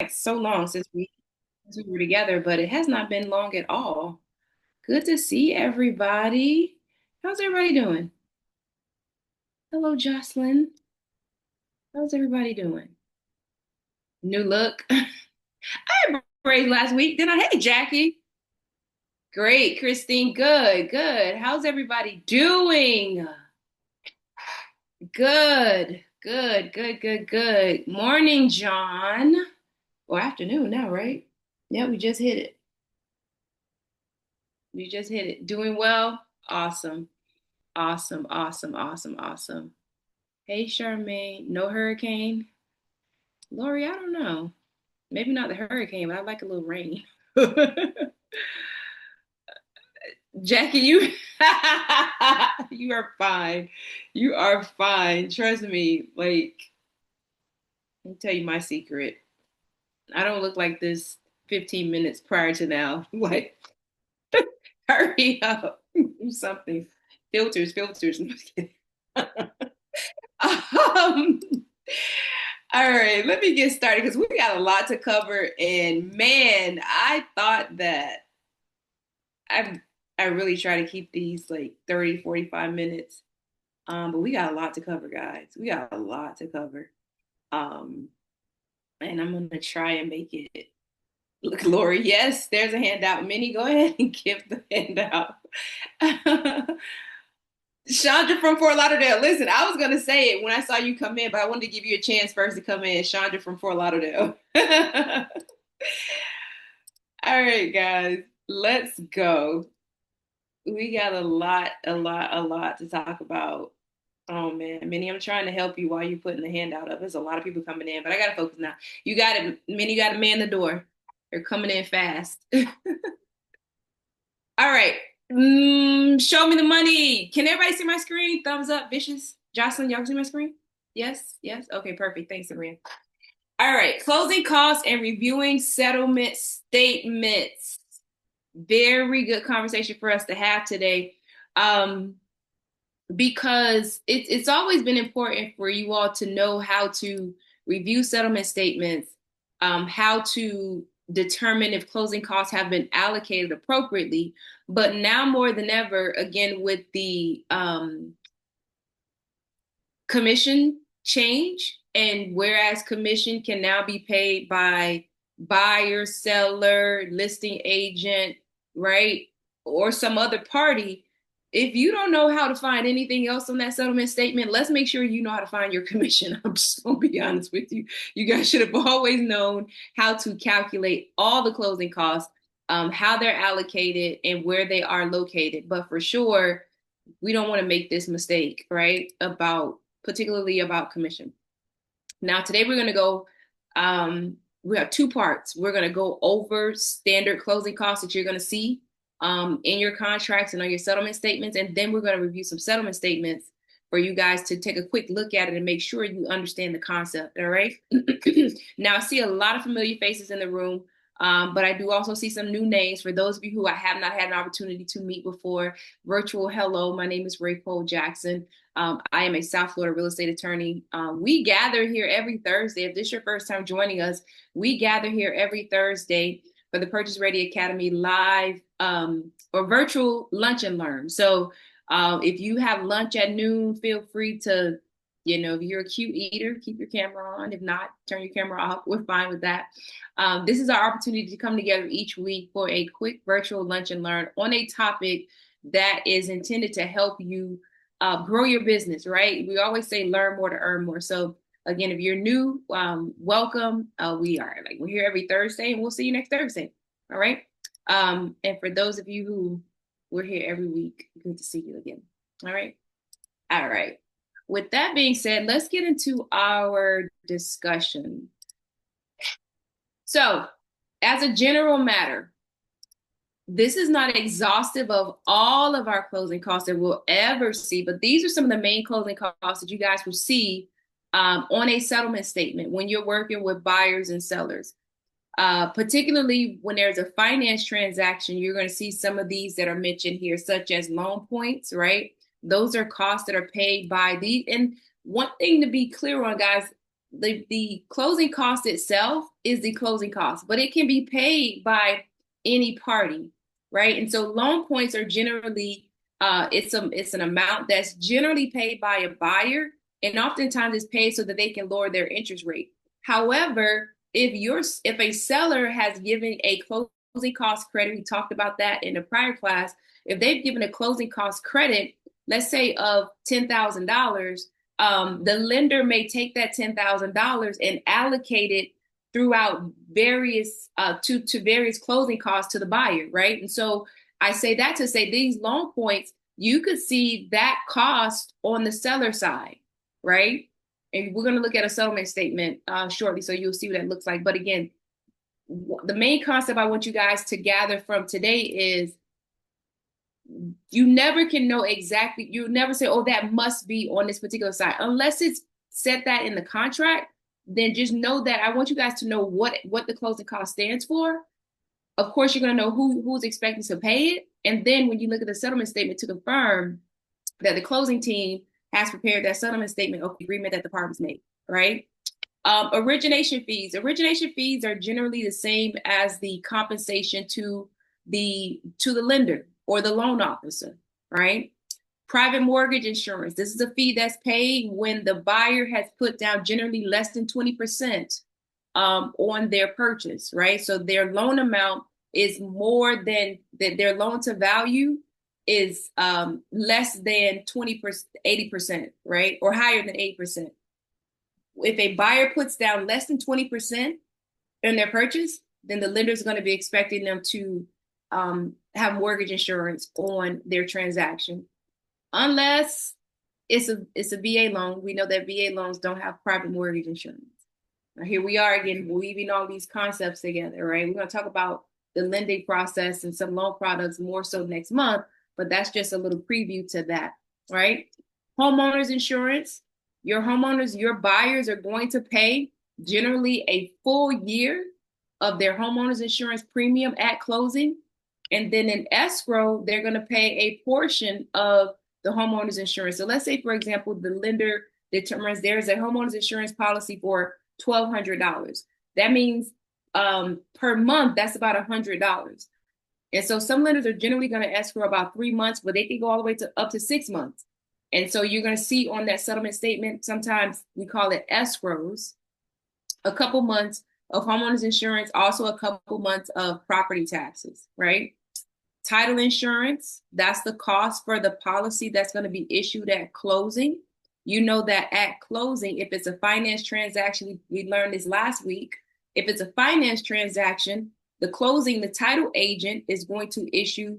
like so long since we were together, but it has not been long at all. Good to see everybody. How's everybody doing? Hello, Jocelyn. How's everybody doing? New look. I had braids last week, didn't I? Hey, Jackie. Great, Christine. Good, good. How's everybody doing? Good, good, good, good, good. Morning, John. Or afternoon now, right? Yeah, we just hit it. We just hit it. Doing well? Awesome. Awesome, awesome, awesome, awesome. Hey, Charmaine. No hurricane? Lori, I don't know. Maybe not the hurricane, but I like a little rain. Jackie, you you are fine. You are fine. Trust me. Like, let me tell you my secret. I don't look like this 15 minutes prior to now. Like, hurry up. Do something. Filters, filters. I'm just kidding. Um, all right, let me get started because we got a lot to cover. And man, I thought that I I really try to keep these like 30, 45 minutes. But we got a lot to cover, guys. We got a lot to cover. Um, and I'm gonna try and make it. Look, Lori, yes, there's a handout. Minnie, go ahead and give the handout. Chandra from Fort Lauderdale. Listen, I was gonna say it when I saw you come in, but I wanted to give you a chance first to come in. Chandra from Fort Lauderdale. All right, guys, let's go. We got a lot to talk about. Oh man, Minnie, I'm trying to help you while you're putting the handout up. There's a lot of people coming in, but I gotta focus now. You got it, Minnie. You got to man the door. They're coming in fast. All right. Show me the money. Can everybody see my screen? Thumbs up, Vicious. Jocelyn, y'all see my screen? Yes, yes. Okay, perfect. Thanks, Sabrina. All right. Closing costs and reviewing settlement statements. Very good conversation for us to have today. Because it's always been important for you all to know how to review settlement statements, how to determine if closing costs have been allocated appropriately. But now more than ever, again, with the commission change, and whereas commission can now be paid by buyer, seller, listing agent, right, or some other party. If you don't know how to find anything else on that settlement statement, let's make sure you know how to find your commission. I'm just gonna be honest with you. You guys should have always known how to calculate all the closing costs, how they're allocated, and where they are located. But for sure, we don't want to make this mistake, right? Particularly about commission. Now, today we're going to go, we have two parts. We're going to go over standard closing costs that you're going to see in your contracts and on your settlement statements. And then we're going to review some settlement statements for you guys to take a quick look at it and make sure you understand the concept. All right. Now, I see a lot of familiar faces in the room. But I do also see some new names. For those of you who I have not had an opportunity to meet before, virtual hello, my name is Ray Cole Jackson. I am a South Florida real estate attorney. We gather here every Thursday. If this is your first time joining us, we gather here every Thursday for the Purchase Ready Academy live or virtual lunch and learn. So if you have lunch at noon, feel free to, if you're a cute eater, keep your camera on. If not, turn your camera off. We're fine with that. This is our opportunity to come together each week for a quick virtual lunch and learn on a topic that is intended to help you grow your business, right? We always say learn more to earn more. So again, if you're new, welcome. We're here every Thursday, and we'll see you next Thursday. All right. And for those of you who we're here every week, good to see you again. All right. All right. With that being said, let's get into our discussion. So, as a general matter, this is not exhaustive of all of our closing costs that we'll ever see, but these are some of the main closing costs that you guys will see on a settlement statement when you're working with buyers and sellers. Particularly when there's a finance transaction, you're going to see some of these that are mentioned here, such as loan points, right? Those are costs that are paid by these. And one thing to be clear on, guys, the closing cost itself is the closing cost, but it can be paid by any party, right? And so loan points are generally it's an amount that's generally paid by a buyer, and oftentimes it's paid so that they can lower their interest rate. However, if a seller has given a closing cost credit, we talked about that in a prior class. If they've given a closing cost credit, let's say of $10,000, the lender may take that $10,000 and allocate it throughout various to various closing costs to the buyer, right? And so I say that to say these loan points, you could see that cost on the seller side, right? And we're going to look at a settlement statement shortly, so you'll see what that looks like. But again, the main concept I want you guys to gather from today is you never can know exactly. You never say, oh, that must be on this particular side. Unless it's set that in the contract, then just know that I want you guys to know what the closing cost stands for. Of course, you're going to know who's expecting to pay it. And then when you look at the settlement statement to confirm that the closing team has prepared that settlement statement of agreement that the parties made, right? Origination fees. Origination fees are generally the same as the compensation to the lender or the loan officer, right? Private mortgage insurance. This is a fee that's paid when the buyer has put down generally less than 20% on their purchase, right? So their loan amount is more than their loan to value is less than 20%, 80%, right? Or higher than 8%. If a buyer puts down less than 20% in their purchase, then the lender is going to be expecting them to have mortgage insurance on their transaction, unless it's a VA loan. We know that VA loans don't have private mortgage insurance. Now, here we are again, weaving all these concepts together, right? We're going to talk about the lending process and some loan products more so next month, but that's just a little preview to that, right? Homeowners insurance. Your homeowners, your buyers are going to pay generally a full year of their homeowners insurance premium at closing. And then in escrow, they're going to pay a portion of the homeowners insurance. So let's say, for example, the lender determines there's a homeowners insurance policy for $1,200. That means per month, that's about $100. And so some lenders are generally going to escrow about 3 months, but they can go all the way to up to 6 months. And so you're going to see on that settlement statement, sometimes we call it escrows, a couple months of homeowners insurance, also a couple months of property taxes, right? Title insurance, that's the cost for the policy that's going to be issued at closing. You know that at closing, if it's a finance transaction, we learned this last week, if it's a finance transaction, the title agent is going to issue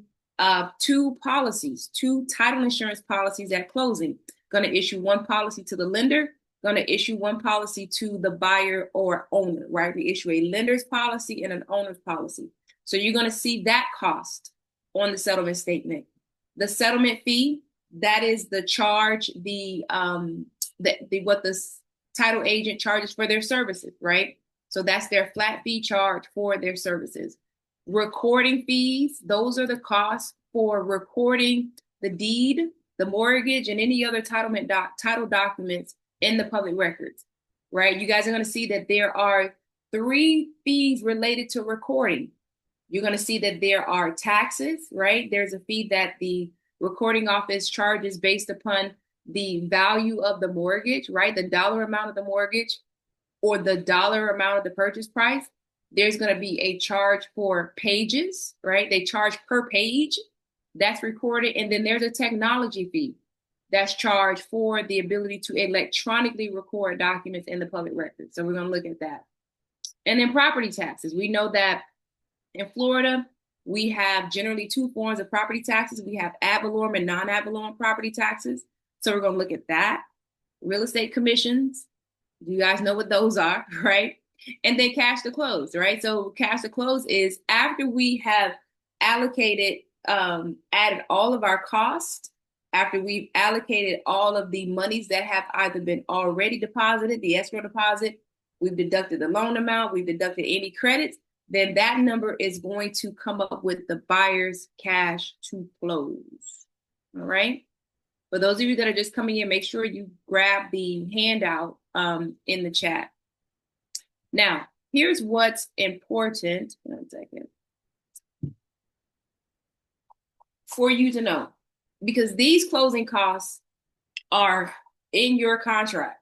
two title insurance policies at closing. Going to issue one policy to the lender, going to issue one policy to the buyer or owner, right? We issue a lender's policy and an owner's policy. So you're going to see that cost on the settlement statement. The settlement fee, that is the charge, what the title agent charges for their services, right? So that's their flat fee charge for their services. Recording fees, those are the costs for recording the deed, the mortgage, and any other title documents in the public records, right? You guys are going to see that there are 3 fees related to recording. You're going to see that there are taxes, right? There's a fee that the recording office charges based upon the value of the mortgage, right? The dollar amount of the mortgage or the dollar amount of the purchase price. There's going to be a charge for pages, right? They charge per page that's recorded. And then there's a technology fee that's charged for the ability to electronically record documents in the public record. So we're going to look at that. And then property taxes. We know that in Florida, we have generally 2 forms of property taxes. We have ad valorem and non-ad valorem property taxes. So we're going to look at that. Real estate commissions. You guys know what those are, right? And then cash to close, right? So cash to close is after we have allocated, added all of our costs, after we've allocated all of the monies that have either been already deposited, the escrow deposit, we've deducted the loan amount, we've deducted any credits, then that number is going to come up with the buyer's cash to close, all right? For those of you that are just coming in, make sure you grab the handout in the chat. Now, here's what's important. 1 second. For you to know, because these closing costs are in your contract.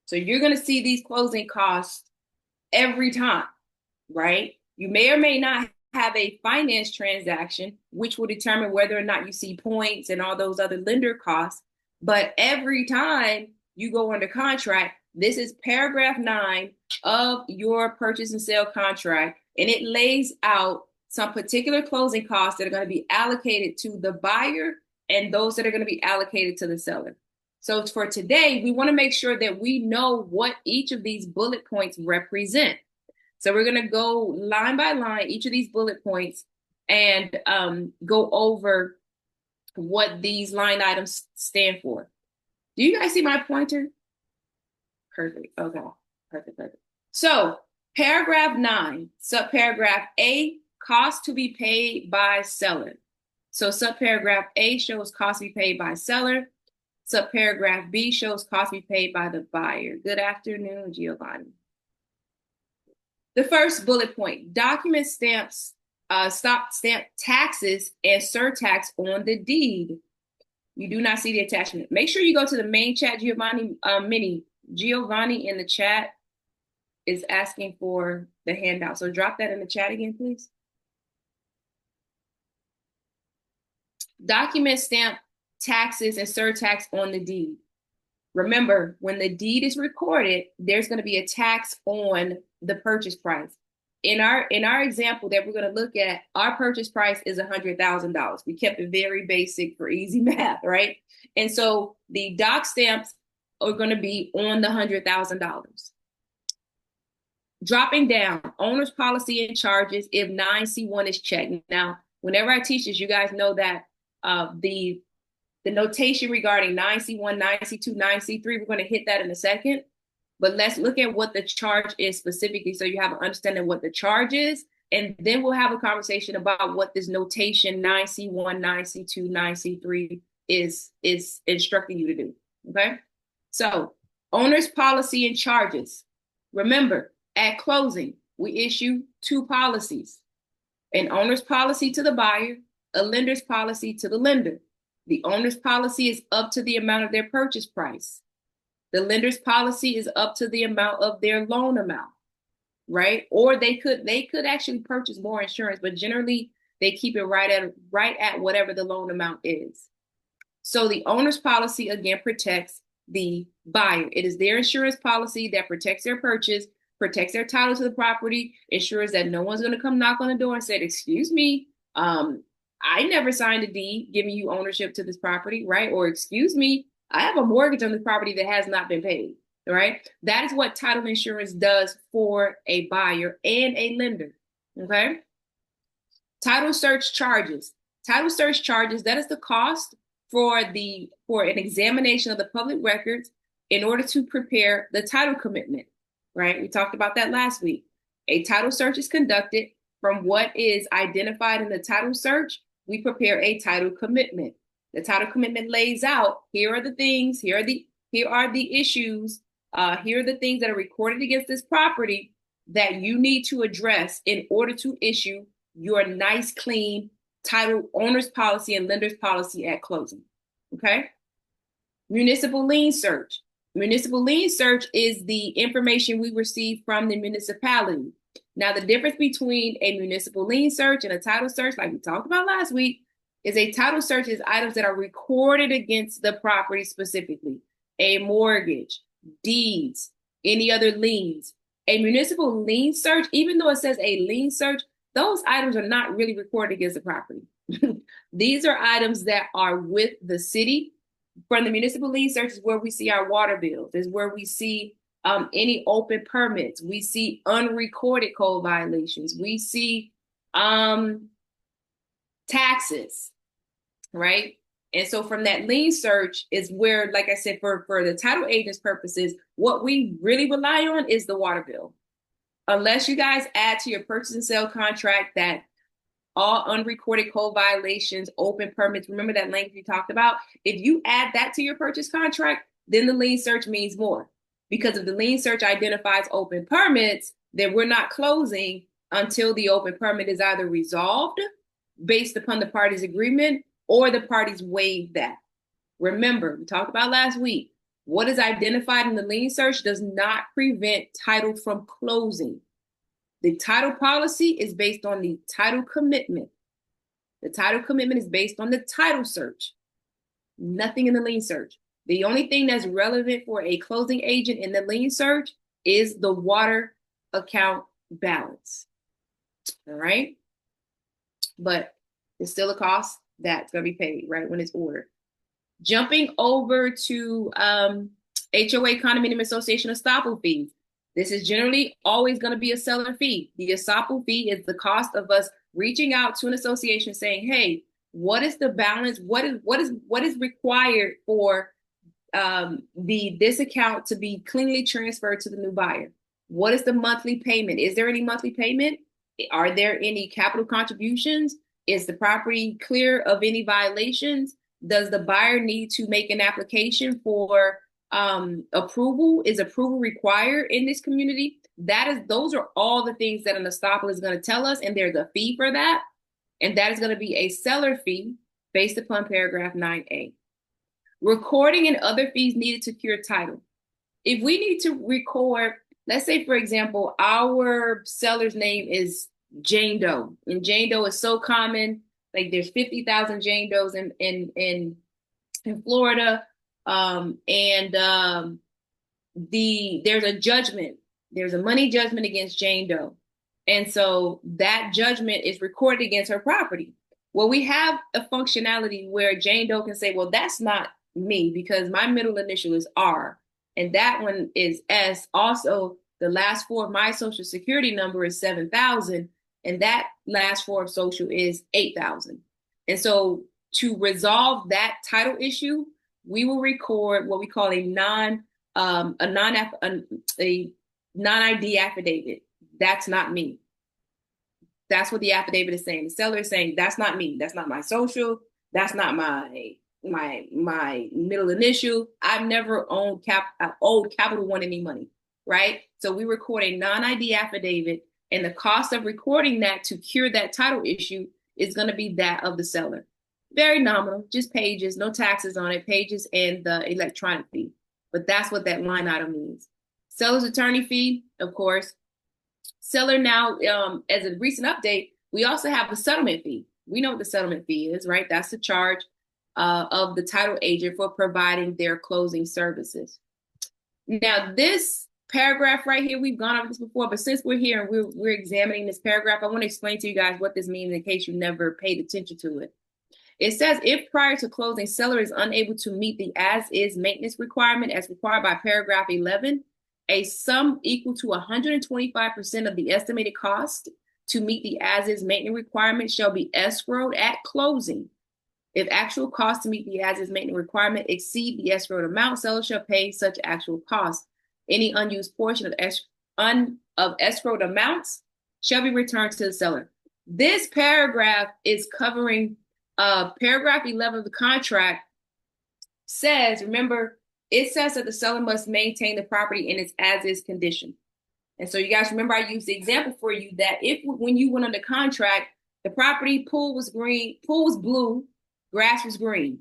So you're going to see these closing costs every time, right? You may or may not have a finance transaction, which will determine whether or not you see points and all those other lender costs. But every time you go under contract, this is paragraph 9 of your purchase and sale contract, and it lays out some particular closing costs that are going to be allocated to the buyer and those that are going to be allocated to the seller. So for today, we want to make sure that we know what each of these bullet points represent. So we're going to go line by line, each of these bullet points, and go over what these line items stand for. Do you guys see my pointer? Perfect. Okay. Perfect. So paragraph 9, subparagraph A, cost to be paid by seller. So subparagraph A shows cost to be paid by seller. Subparagraph B shows cost to be paid by the buyer. Good afternoon, Giovanni. The first bullet point, document stamps, stop stamp taxes and surtax on the deed. You do not see the attachment. Make sure you go to the main chat, Giovanni. Giovanni in the chat is asking for the handout. So drop that in the chat again, please. Document stamp taxes and surtax on the deed. Remember, when the deed is recorded, there's going to be a tax on the purchase price. In our example that we're going to look at, our purchase price is $100,000. We kept it very basic for easy math, right? And so the doc stamps are going to be on the $100,000. Dropping down, owner's policy and charges if 9C1 is checked. Now, whenever I teach this, you guys know that the notation regarding 9C1, 9C2, 9C3, we're going to hit that in a second. But let's look at what the charge is specifically so you have an understanding of what the charge is. And then we'll have a conversation about what this notation 9C1, 9C2, 9C3 is instructing you to do. Okay? So owner's policy and charges. Remember, at closing, we issue 2 policies. An owner's policy to the buyer, a lender's policy to the lender. The owner's policy is up to the amount of their purchase price. The lender's policy is up to the amount of their loan amount, right? Or they could actually purchase more insurance, but generally they keep it right at whatever the loan amount is. So the owner's policy again protects the buyer. It is their insurance policy that protects their purchase, protects their title to the property, ensures that no one's going to come knock on the door and say, "Excuse me, I never signed a deed giving you ownership to this property," right? Or, "Excuse me, I have a mortgage on this property that has not been paid," right? That is what title insurance does for a buyer and a lender, okay? Title search charges. Title search charges, that is the cost for an examination of the public records in order to prepare the title commitment, right? We talked about that last week. A title search is conducted. From what is identified in the title search, we prepare a title commitment. The title commitment lays out, here are the things, here are the issues, here are the things that are recorded against this property that you need to address in order to issue your nice, clean title owner's policy and lender's policy at closing, okay? Municipal lien search. Municipal lien search is the information we receive from the municipality. Now, the difference between a municipal lien search and a title search, like we talked about last week, is a title search is items that are recorded against the property specifically. A mortgage, deeds, any other liens. A municipal lien search, even though it says a lien search, those items are not really recorded against the property. These are items that are with the city. From the municipal lien search is where we see our water bills, is where we see any open permits. We see unrecorded code violations. We see taxes, right? And so from that lien search is where, like I said, for the title agent's purposes, what we really rely on is the water bill. Unless you guys add to your purchase and sale contract that all unrecorded code violations, open permits. Remember that language we talked about? If you add that to your purchase contract, then the lien search means more. Because if the lien search identifies open permits, then we're not closing until the open permit is either resolved based upon the parties' agreement or the parties waive that. Remember, we talked about last week, what is identified in the lien search does not prevent title from closing. The title policy is based on the title commitment. The title commitment is based on the title search. Nothing in the lien search. The only thing that's relevant for a closing agent in the lien search is the water account balance. All right? But it's still a cost that's going to be paid, right, when it's ordered. Jumping over to HOA condominium association estoppel fees. This is generally always going to be a seller fee. The estoppel fee is the cost of us reaching out to an association saying, hey, what is the balance? What is required for this account to be cleanly transferred to the new buyer? What is the monthly payment? Is there any monthly payment? Are there any capital contributions? Is the property clear of any violations? Does the buyer need to make an application for approval? Is approval required in this community? Those are all the things that an estoppel is going to tell us, and there's a fee for that. And that is going to be a seller fee based upon paragraph 9A. Recording and other fees needed to cure title. If we need to record, let's say, for example, our seller's name is Jane Doe, and Jane Doe is so common, like there's 50,000 Jane Does in Florida, there's a judgment, there's a money judgment against Jane Doe. And so that judgment is recorded against her property. Well, we have a functionality where Jane Doe can say, well, that's not me because my middle initial is R and that one is S. Also, the last four of my social security number is 7,000 and that last four of social is 8,000. And so to resolve that title issue, we will record what we call a non-ID affidavit. That's not me. That's what the affidavit is saying. The seller is saying, that's not me. That's not my social. That's not my middle initial. I've never owed Capital One any money, right? So we record a non-ID affidavit, and the cost of recording that to cure that title issue is going to be that of the seller. Very nominal, just pages, no taxes on it, pages and the electronic fee. But that's what that line item means. Seller's attorney fee, of course. Seller now, as a recent update, we also have a settlement fee. We know what the settlement fee is, right? That's the charge of the title agent for providing their closing services. Now, this paragraph right here, we've gone over this before, but since we're here and we're examining this paragraph, I want to explain to you guys what this means in case you never paid attention to it. It says, if prior to closing, seller is unable to meet the as-is maintenance requirement as required by paragraph 11, a sum equal to 125% of the estimated cost to meet the as-is maintenance requirement shall be escrowed at closing. If actual costs to meet the as-is maintenance requirement exceed the escrowed amount, seller shall pay such actual costs. Any unused portion of escrowed amounts shall be returned to the seller. This paragraph is covering paragraph 11 of the contract. Says, remember, it says that the seller must maintain the property in its as-is condition. And so you guys remember I used the example for you that when you went under contract, the property pool was green, pool was blue, grass was green.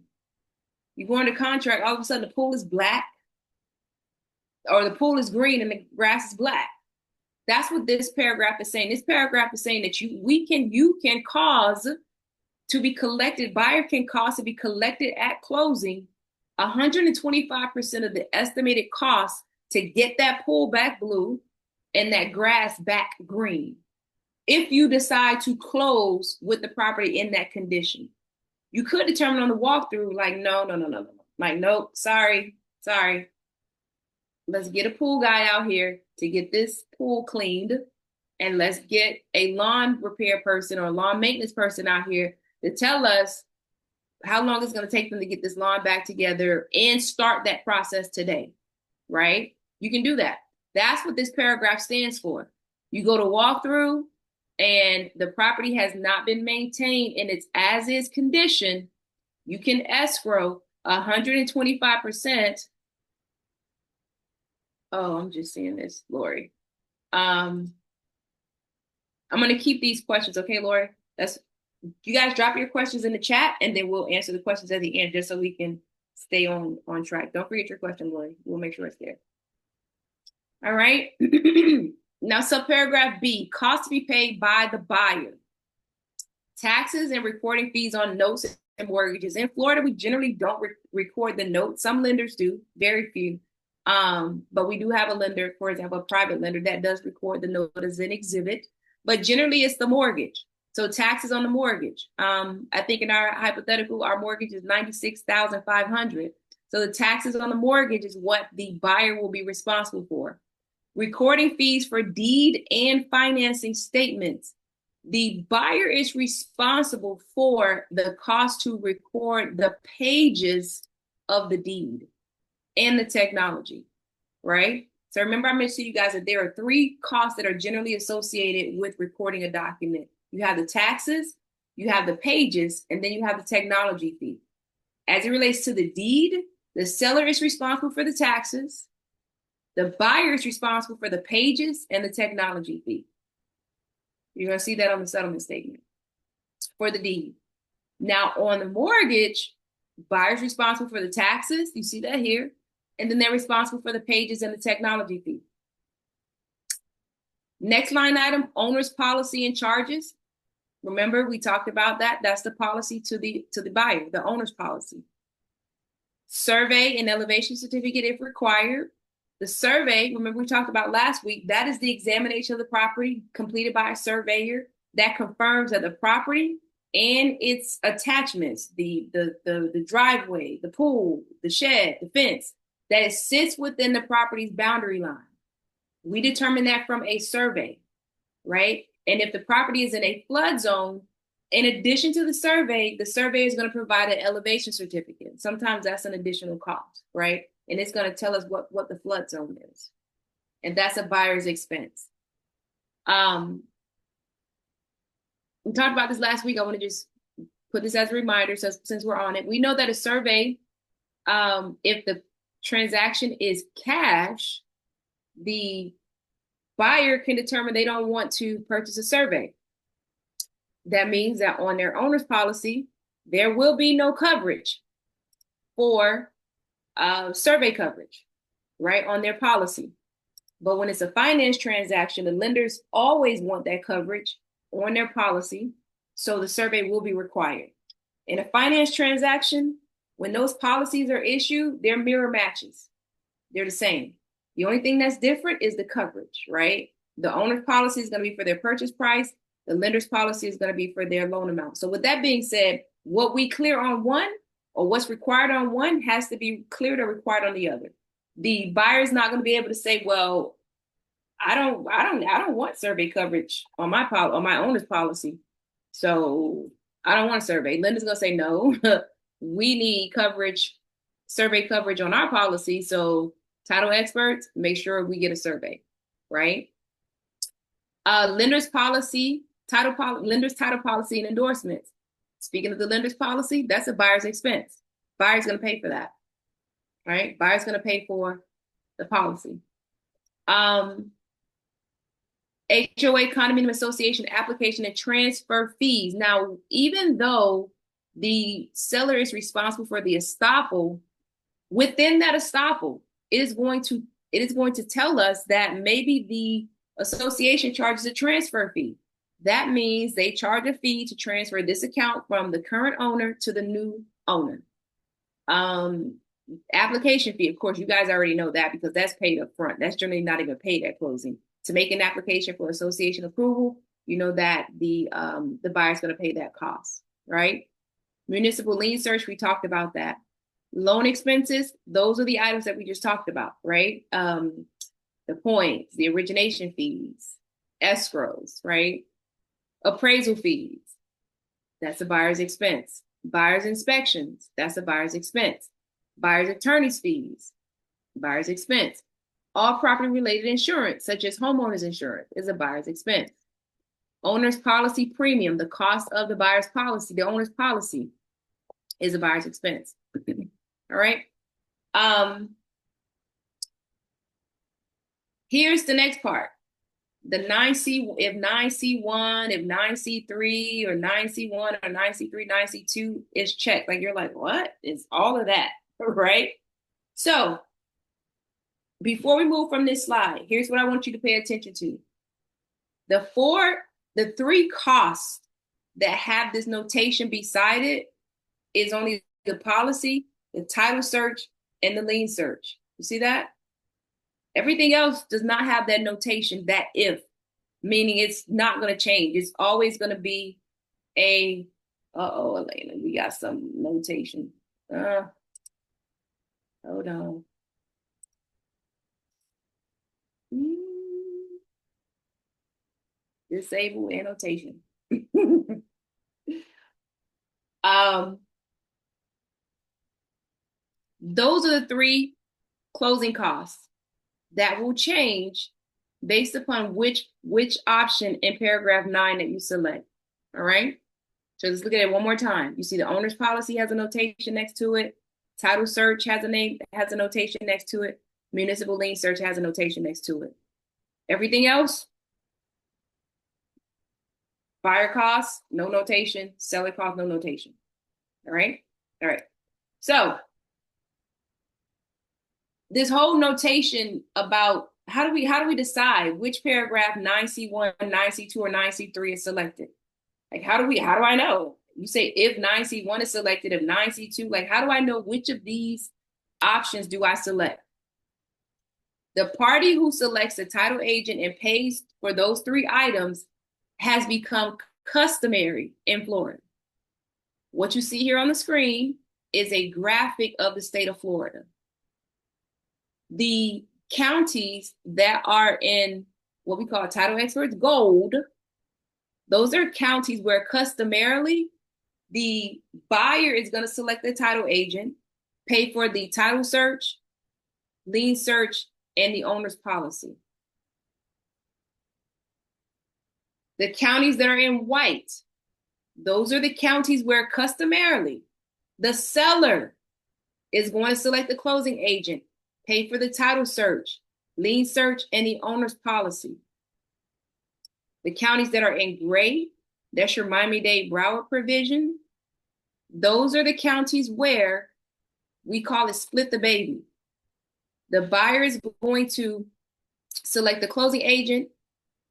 You go under contract, all of a sudden the pool is black, or the pool is green and the grass is black. That's what this paragraph is saying. This paragraph is saying that you can cause to be collected, buyer can cause to be collected at closing 125% of the estimated cost to get that pool back blue and that grass back green. If you decide to close with the property in that condition, you could determine on the walkthrough, like, no. Like, nope, sorry. Let's get a pool guy out here to get this pool cleaned. And let's get a lawn repair person or a lawn maintenance person out here to tell us how long it's going to take them to get this lawn back together and start that process today, right? You can do that. That's what this paragraph stands for. You go to walkthrough, and the property has not been maintained in its as-is condition, you can escrow 125%. Oh, I'm just seeing this, Lori. I'm going to keep these questions, okay, Lori? You guys drop your questions in the chat, and then we'll answer the questions at the end, just so we can stay on track. Don't forget your question, Lori. We'll make sure it's there. All right. Now, subparagraph B, costs to be paid by the buyer. Taxes and recording fees on notes and mortgages. In Florida, we generally don't record the notes. Some lenders do, very few. But we do have a lender, for example, a private lender that does record the note as an exhibit. But generally, it's the mortgage. So taxes on the mortgage. I think in our hypothetical, our mortgage is $96,500. So the taxes on the mortgage is what the buyer will be responsible for. Recording fees for deed and financing statements. The buyer is responsible for the cost to record the pages of the deed and the technology, right? So remember, I mentioned to you guys that there are 3 costs that are generally associated with recording a document. You have the taxes, you have the pages, and then you have the technology fee. As it relates to the deed, the seller is responsible for the taxes. The buyer is responsible for the pages and the technology fee. You're going to see that on the settlement statement for the deed. Now, on the mortgage, buyer's responsible for the taxes. You see that here. And then they're responsible for the pages and the technology fee. Next line item, owner's policy and charges. Remember, we talked about that. That's the policy to the buyer, the owner's policy. Survey and elevation certificate if required. The survey, remember we talked about last week, that is the examination of the property completed by a surveyor that confirms that the property and its attachments, the driveway, the pool, the shed, the fence, that it sits within the property's boundary line. We determine that from a survey, right? And if the property is in a flood zone, in addition to the survey is going to provide an elevation certificate. Sometimes that's an additional cost, right? And it's going to tell us what the flood zone is. And that's a buyer's expense. We talked about this last week. I want to just put this as a reminder, so since we're on it. We know that a survey, if the transaction is cash, the buyer can determine they don't want to purchase a survey. That means that on their owner's policy, there will be no coverage for survey coverage, right, on their policy. But when it's a finance transaction, the lenders always want that coverage on their policy, so the survey will be required. In a finance transaction, when those policies are issued, they're mirror matches. They're the same. The only thing that's different is the coverage, right? The owner's policy is going to be for their purchase price. The lender's policy is going to be for their loan amount. So with that being said, what we clear on one or what's required on one has to be cleared or required on the other. The buyer is not going to be able to say, well, I don't want survey coverage on my owner's policy. So I don't want a survey. Lender's going to say, no, we need coverage, survey coverage on our policy. So title experts, make sure we get a survey, right? Lender's title policy and endorsements. Speaking of the lender's policy, that's a buyer's expense. Buyer's going to pay for that, right? Buyer's going to pay for the policy. HOA, condominium association application and transfer fees. Now, even though the seller is responsible for the estoppel, within that estoppel, it is going to tell us that maybe the association charges a transfer fee. That means they charge a fee to transfer this account from the current owner to the new owner. Application fee, of course, you guys already know that because that's paid up front. That's generally not even paid at closing. To make an application for association approval, you know that the buyer's going to pay that cost, right? Municipal lien search, we talked about that. Loan expenses, those are the items that we just talked about, right? The points, the origination fees, escrows, right? Appraisal fees, that's a buyer's expense. Buyer's inspections, that's a buyer's expense. Buyer's attorney's fees, buyer's expense. All property related insurance, such as homeowner's insurance, is a buyer's expense. Owner's policy premium, the cost of the buyer's policy, the owner's policy is a buyer's expense. All right. Here's the next part. The 9C, if 9C1, if 9C3, or 9C1, or 9C3, 9C2 is checked. Like, you're like, what is all of that? Right? So before we move from this slide, here's what I want you to pay attention to. The three costs that have this notation beside it is only the policy, the title search, and the lien search. You see that? Everything else does not have that notation, that if, meaning it's not going to change. It's always going to be a, uh-oh, Elena, we got some notation. Hold on. Disable annotation. Those are the three closing costs that will change based upon which option in paragraph 9 that you select. All right. So let's look at it one more time. You see the owner's policy has a notation next to it. Title search has a notation next to it. Municipal lien search has a notation next to it. Everything else, buyer costs, no notation. Seller costs, no notation. All right. All right. So this whole notation about how do we decide which paragraph 9C1, 9C2, or 9C3 is selected? Like, how do I know? You say if 9C1 is selected, if 9C2, like, how do I know which of these options do I select? The party who selects the title agent and pays for those three items has become customary in Florida. What you see here on the screen is a graphic of the state of Florida. The counties that are in what we call title experts gold, those are counties where customarily the buyer is going to select the title agent, pay for the title search, lien search, and the owner's policy. The counties that are in white, those are the counties where customarily the seller is going to select the closing agent, pay for the title search, lien search, and the owner's policy. The counties that are in gray, that's your Miami-Dade Broward provision. Those are the counties where we call it split the baby. The buyer is going to select the closing agent,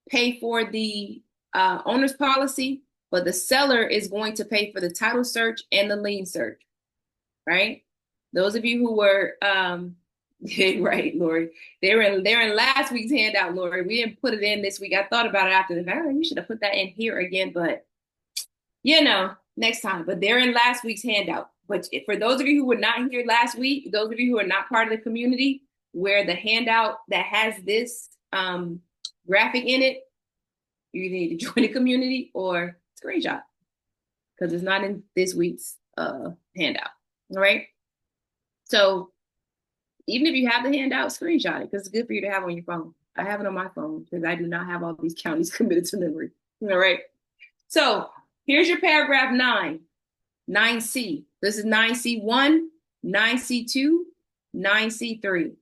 pay for the owner's policy, but the seller is going to pay for the title search and the lien search, right? Those of you who were, right, Lori, they're in last week's handout, Lori. We didn't put it in this week. I thought about it after the fact. We should have put that in here again, but next time. But they're in last week's handout. But for those of you who were not here last week, those of you who are not part of the community, where the handout that has this graphic in it, you either need to join the community or screenshot, because it's not in this week's handout. All right. So even if you have the handout, screenshot it, because it's good for you to have on your phone. I have it on my phone because I do not have all these counties committed to memory. All right. So here's your paragraph 9, 9C. This is 9C1, 9C2, 9C3.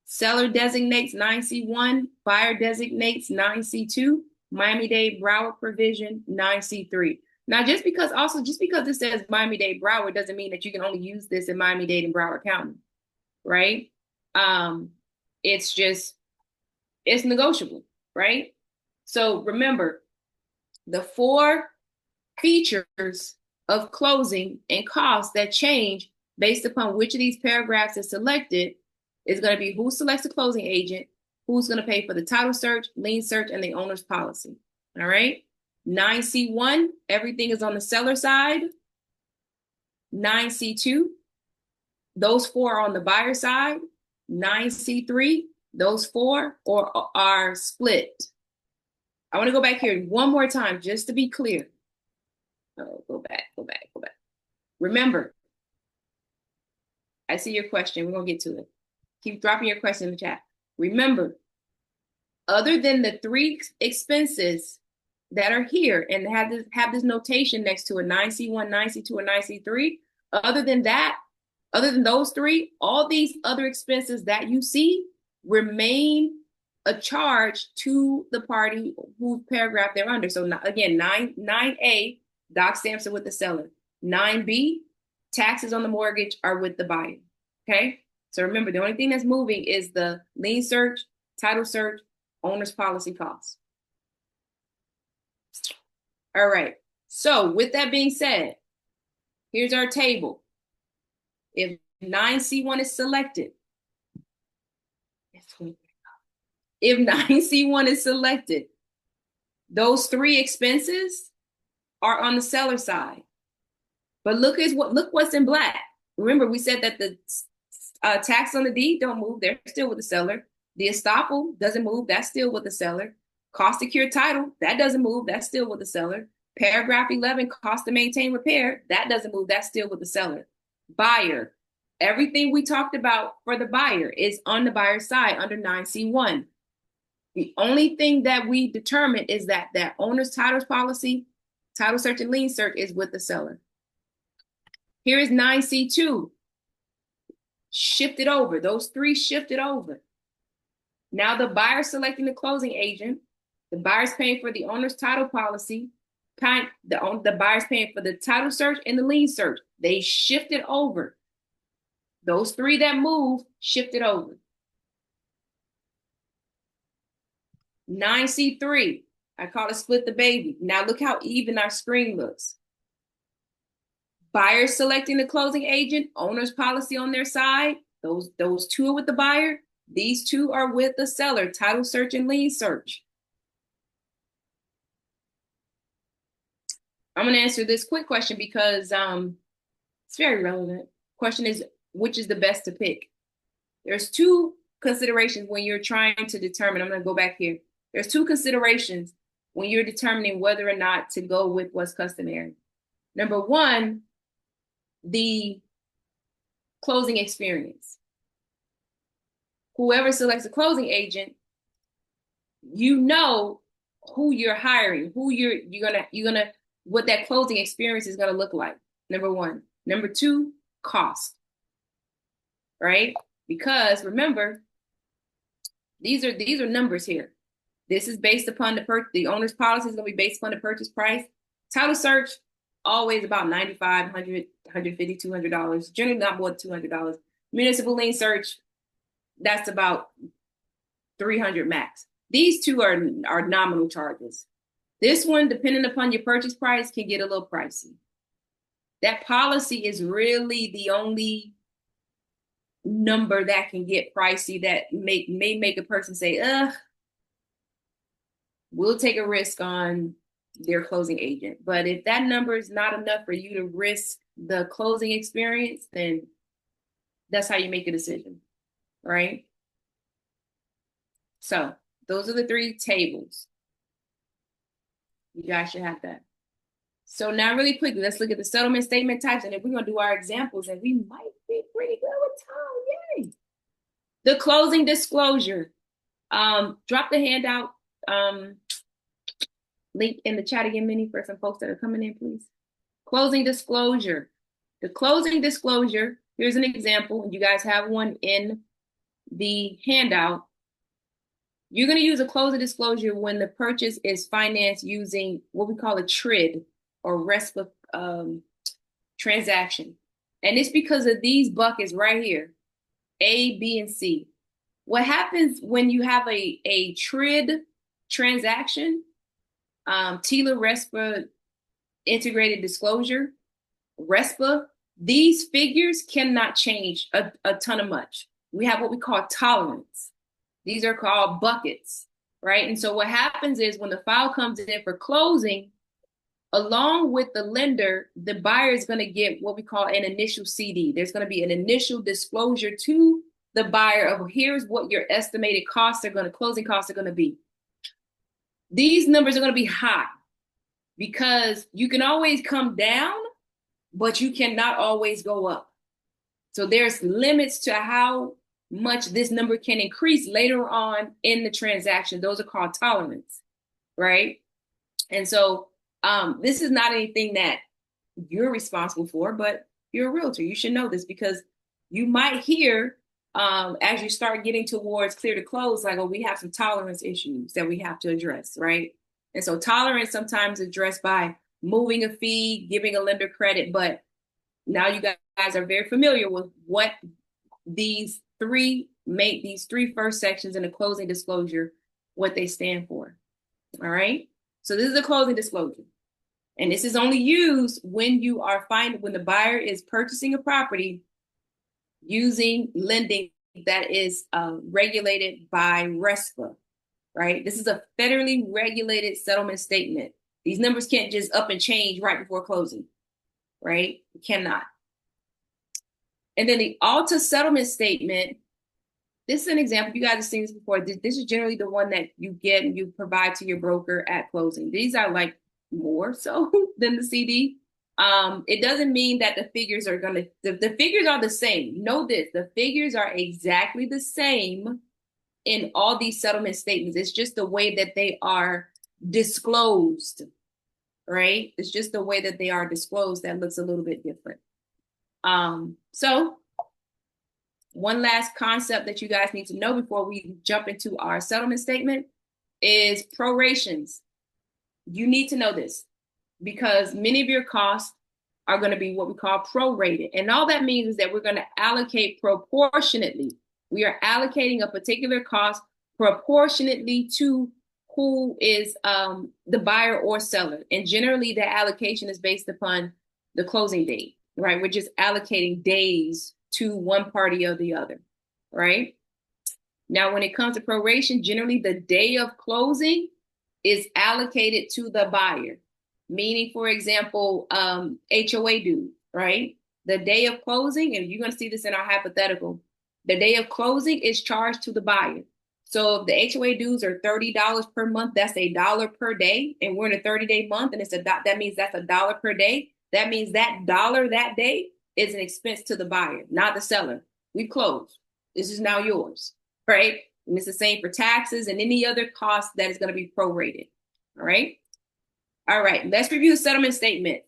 Seller designates 9C1, buyer designates 9C2, Miami-Dade Broward provision 9C3. Now, just because this says Miami-Dade Broward doesn't mean that you can only use this in Miami-Dade and Broward County, right? It's negotiable, right? So remember, the 4 features of closing and costs that change based upon which of these paragraphs is selected is going to be who selects the closing agent, who's going to pay for the title search, lien search, and the owner's policy. All right. 9C1, everything is on the seller side. 9C2, those 4 are on the buyer side. 9C3, those 4 are split. I want to go back here one more time just to be clear. Oh, go back. Remember, I see your question. We're going to get to it. Keep dropping your question in the chat. Remember, other than the 3 expenses that are here and have this notation next to a 9C1, 9C2, or 9C3. Other than that, other than those three, all these other expenses that you see remain a charge to the party whose paragraph they're under. So again, 9A, doc stamps are with the seller. 9B, taxes on the mortgage are with the buyer. Okay? So remember, the only thing that's moving is the lien search, title search, owner's policy costs. All right. So with that being said, here's our table. If 9C1 is selected, if 9C1 is selected, those three expenses are on the seller side. But look what's in black. Remember, we said that the tax on the deed don't move. They're still with the seller. The estoppel doesn't move. That's still with the seller. Cost to cure title, that doesn't move. That's still with the seller. Paragraph 11, cost to maintain repair, that doesn't move. That's still with the seller. Buyer, everything we talked about for the buyer is on the buyer's side under 9C1. The only thing that we determine is that owner's titles policy, title search and lien search is with the seller. Here is 9C2. Shifted over. Those three shifted over. Now the buyer selecting the closing agent, the buyer's paying for the owner's title policy, the buyer's paying for the title search and the lien search. They shifted over. Those three that moved shifted over. 9C3, I call it split the baby. Now look how even our screen looks. Buyer selecting the closing agent, owner's policy on their side. Those two are with the buyer. These two are with the seller, title search and lien search. I'm going to answer this quick question because it's very relevant. Question is, which is the best to pick? There's two considerations when you're trying to determine. I'm going to go back here. There's two considerations when you're determining whether or not to go with what's customary. Number one, the closing experience. Whoever selects a closing agent, you know who you're hiring, who you're gonna what that closing experience is gonna look like. Number one. Number two, cost. Right? Because remember, these are numbers here. This is based upon the owner's policy is gonna be based upon the purchase price. Title search, always about $95, $100, $150, $200. Generally not more than $200. Municipal lien search, that's about $300 max. These two are nominal charges. This one, depending upon your purchase price, can get a little pricey. That policy is really the only number that can get pricey that may make a person say, we'll take a risk on their closing agent. But if that number is not enough for you to risk the closing experience, then that's how you make a decision, right? So those are the three tables. You guys should have that. So now really quickly, let's look at the settlement statement types, and then we're going to do our examples, and we might be pretty good with time. Yay! The closing disclosure. Drop the handout link in the chat again, Minnie, for some folks that are coming in, please. Closing disclosure. The closing disclosure, here's an example, and you guys have one in the handout. You're going to use a closing disclosure when the purchase is financed using what we call a TRID or RESPA transaction. And it's because of these buckets right here, A, B, and C. What happens when you have a TRID transaction, TILA RESPA integrated disclosure, RESPA, these figures cannot change a ton of much. We have what we call tolerance. These are called buckets, right? And so what happens is when the file comes in for closing, along with the lender, the buyer is going to get what we call an initial CD. There's going to be an initial disclosure to the buyer of here's what your estimated costs are going to, closing costs are going to be. These numbers are going to be high because you can always come down, but you cannot always go up. So there's limits to how much this number can increase later on in the transaction. Those are called tolerance, right? And so this is not anything that you're responsible for, but you're a realtor. You should know this because you might hear as you start getting towards clear to close, like, oh, we have some tolerance issues that we have to address, right? And so tolerance sometimes addressed by moving a fee, giving a lender credit, but now you guys are very familiar with what these three first sections in the closing disclosure, what they stand for. All right. So this is a closing disclosure. And this is only used when when the buyer is purchasing a property using lending that is regulated by RESPA, right? This is a federally regulated settlement statement. These numbers can't just up and change right before closing, right? It cannot. And then the ALTA settlement statement, this is an example. You guys have seen this before. This is generally the one that you get and you provide to your broker at closing. These are like more so than the CD. It doesn't mean that the figures are the figures are the same. Know this, the figures are exactly the same in all these settlement statements. It's just the way that they are disclosed, right? It's just the way that they are disclosed that looks a little bit different. So one last concept that you guys need to know before we jump into our settlement statement is prorations. You need to know this because many of your costs are going to be what we call prorated. And all that means is that we're going to allocate proportionately. We are allocating a particular cost proportionately to who is the buyer or seller. And generally, the allocation is based upon the closing date, right? We're just allocating days to one party or the other, right? Now, when it comes to proration, generally the day of closing is allocated to the buyer. Meaning, for example, HOA due, right? The day of closing, and you're going to see this in our hypothetical, the day of closing is charged to the buyer. So if the HOA dues are $30 per month, that's $1 per day, and we're in a 30-day month, and that means that's $1 per day. That means that dollar that day is an expense to the buyer, not the seller. We've closed. This is now yours, right? And it's the same for taxes and any other cost that is going to be prorated. All right. All right. Let's review the settlement statement.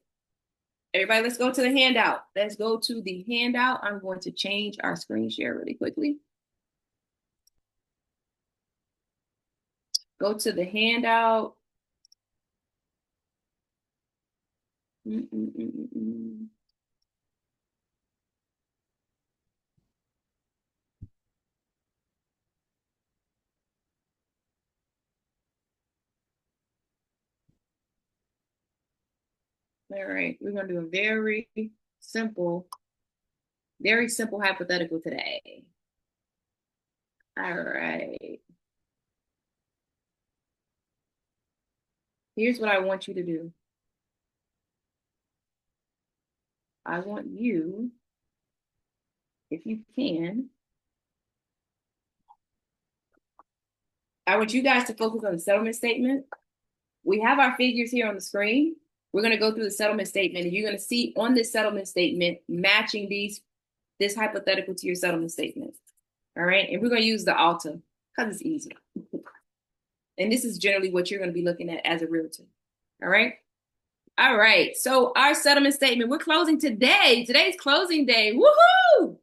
Everybody, let's go to the handout. Let's go to the handout. I'm going to change our screen share really quickly. Go to the handout. All right, we're gonna do a very simple hypothetical today. All right. Here's what I want you to do. I want you, if you can, I want you guys to focus on the settlement statement. We have our figures here on the screen. We're going to go through the settlement statement, and you're going to see on this settlement statement matching this hypothetical to your settlement statement. All right. And we're going to use the ALTA because it's easy. And this is generally what you're going to be looking at as a realtor. All right. All right. So our settlement statement, we're closing today. Today's closing day. Woohoo!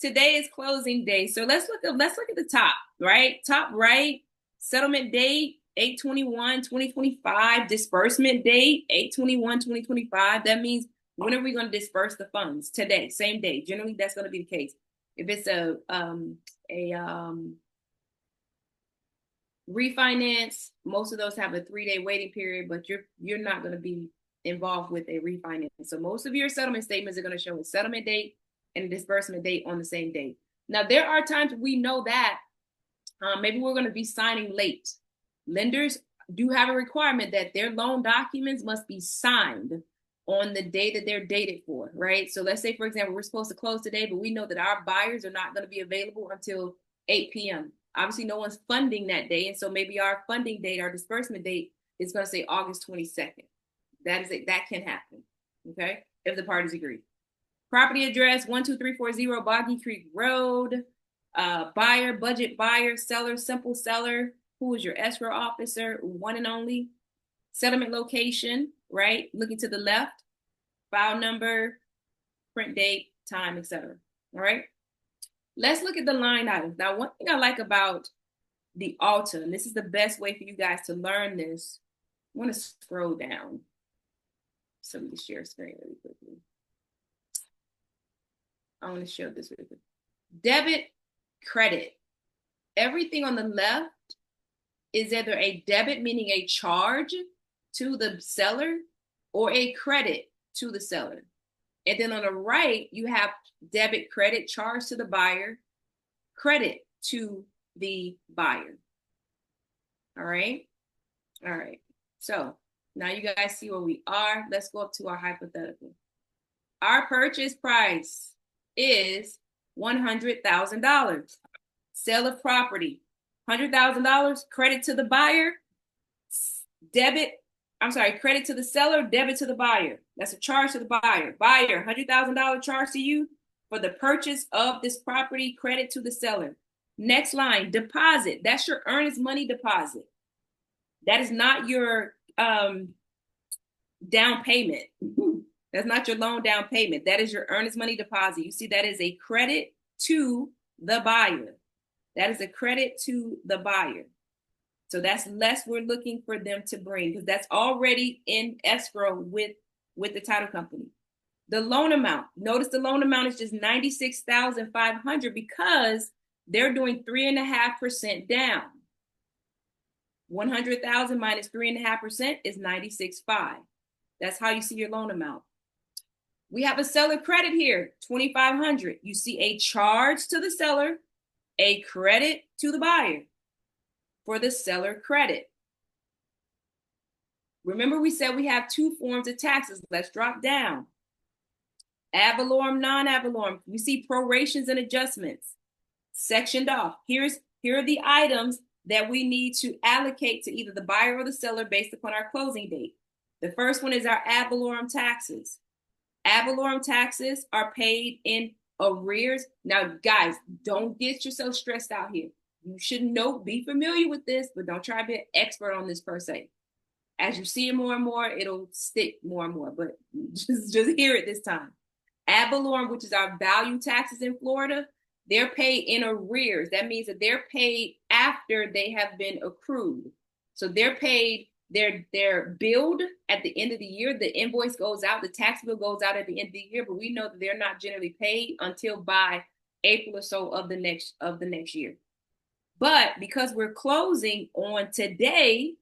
Today is closing day. So let's look at the top, right? Top right, settlement date, 8/21/2025, disbursement date, 8/21/2025. That means when are we going to disperse the funds? Today, same day. Generally, that's going to be the case. If it's a refinance, most of those have a 3-day waiting period, but you're not going to be involved with a refinance. So most of your settlement statements are going to show a settlement date and a disbursement date on the same day. Now, there are times we know that maybe we're going to be signing late. Lenders do have a requirement that their loan documents must be signed on the day that they're dated for, right? So let's say, for example, we're supposed to close today, but we know that our buyers are not going to be available until 8 p.m. Obviously, no one's funding that day. And so maybe our funding date, our disbursement date is going to say August 22nd. That can happen, okay, if the parties agree. Property address, 12340 Boggy Creek Road. Buyer, budget buyer, seller, simple seller. who is your escrow officer, one and only, settlement location, right? Looking to the left, file number, print date, time, etc. All right. Let's look at the line items. Now, one thing I like about the ALTA, and this is the best way for you guys to learn this. I want to scroll down. So let me share screen really quickly. I want to show this really quick. Debit, credit. Everything on the left is either a debit, meaning a charge to the seller, or a credit to the seller. And then on the right, you have debit, credit, charge to the buyer, credit to the buyer. All right. All right. So now you guys see where we are. Let's go up to our hypothetical. Our purchase price is $100,000. Sale of property, $100,000, credit to the buyer, credit to the seller, debit to the buyer. That's a charge to the buyer. Buyer, $100,000 charge to you for the purchase of this property, credit to the seller. Next line, deposit. That's your earnest money deposit. That is not your down payment. That's not your loan down payment. That is your earnest money deposit. You see, that is a credit to the buyer. That is a credit to the buyer. So that's less we're looking for them to bring, because that's already in escrow with the title company. The loan amount. Notice the loan amount is just $96,500 because they're doing 3.5% down. 100,000 minus 3.5% is 96.5. That's how you see your loan amount. We have a seller credit here, $2,500. You see a charge to the seller, a credit to the buyer for the seller credit. Remember, we said we have two forms of taxes. Let's drop down. Ad valorem, non-ad valorem. We see prorations and adjustments sectioned off. Here are the items that we need to allocate to either the buyer or the seller based upon our closing date. The first one is our ad valorem taxes. Ad valorem taxes are paid in arrears. Now, guys, don't get yourself stressed out here. You should be familiar with this, but don't try to be an expert on this per se. As you see it more and more, it'll stick more and more, but just hear it this time. Ad valorem, which is our value taxes in Florida, they're paid in arrears. That means that they're paid after they have been accrued. So they're paid, they're billed at the end of the year. The invoice goes out, the tax bill goes out at the end of the year, but we know that they're not generally paid until by April or so of the next year. But because we're closing on today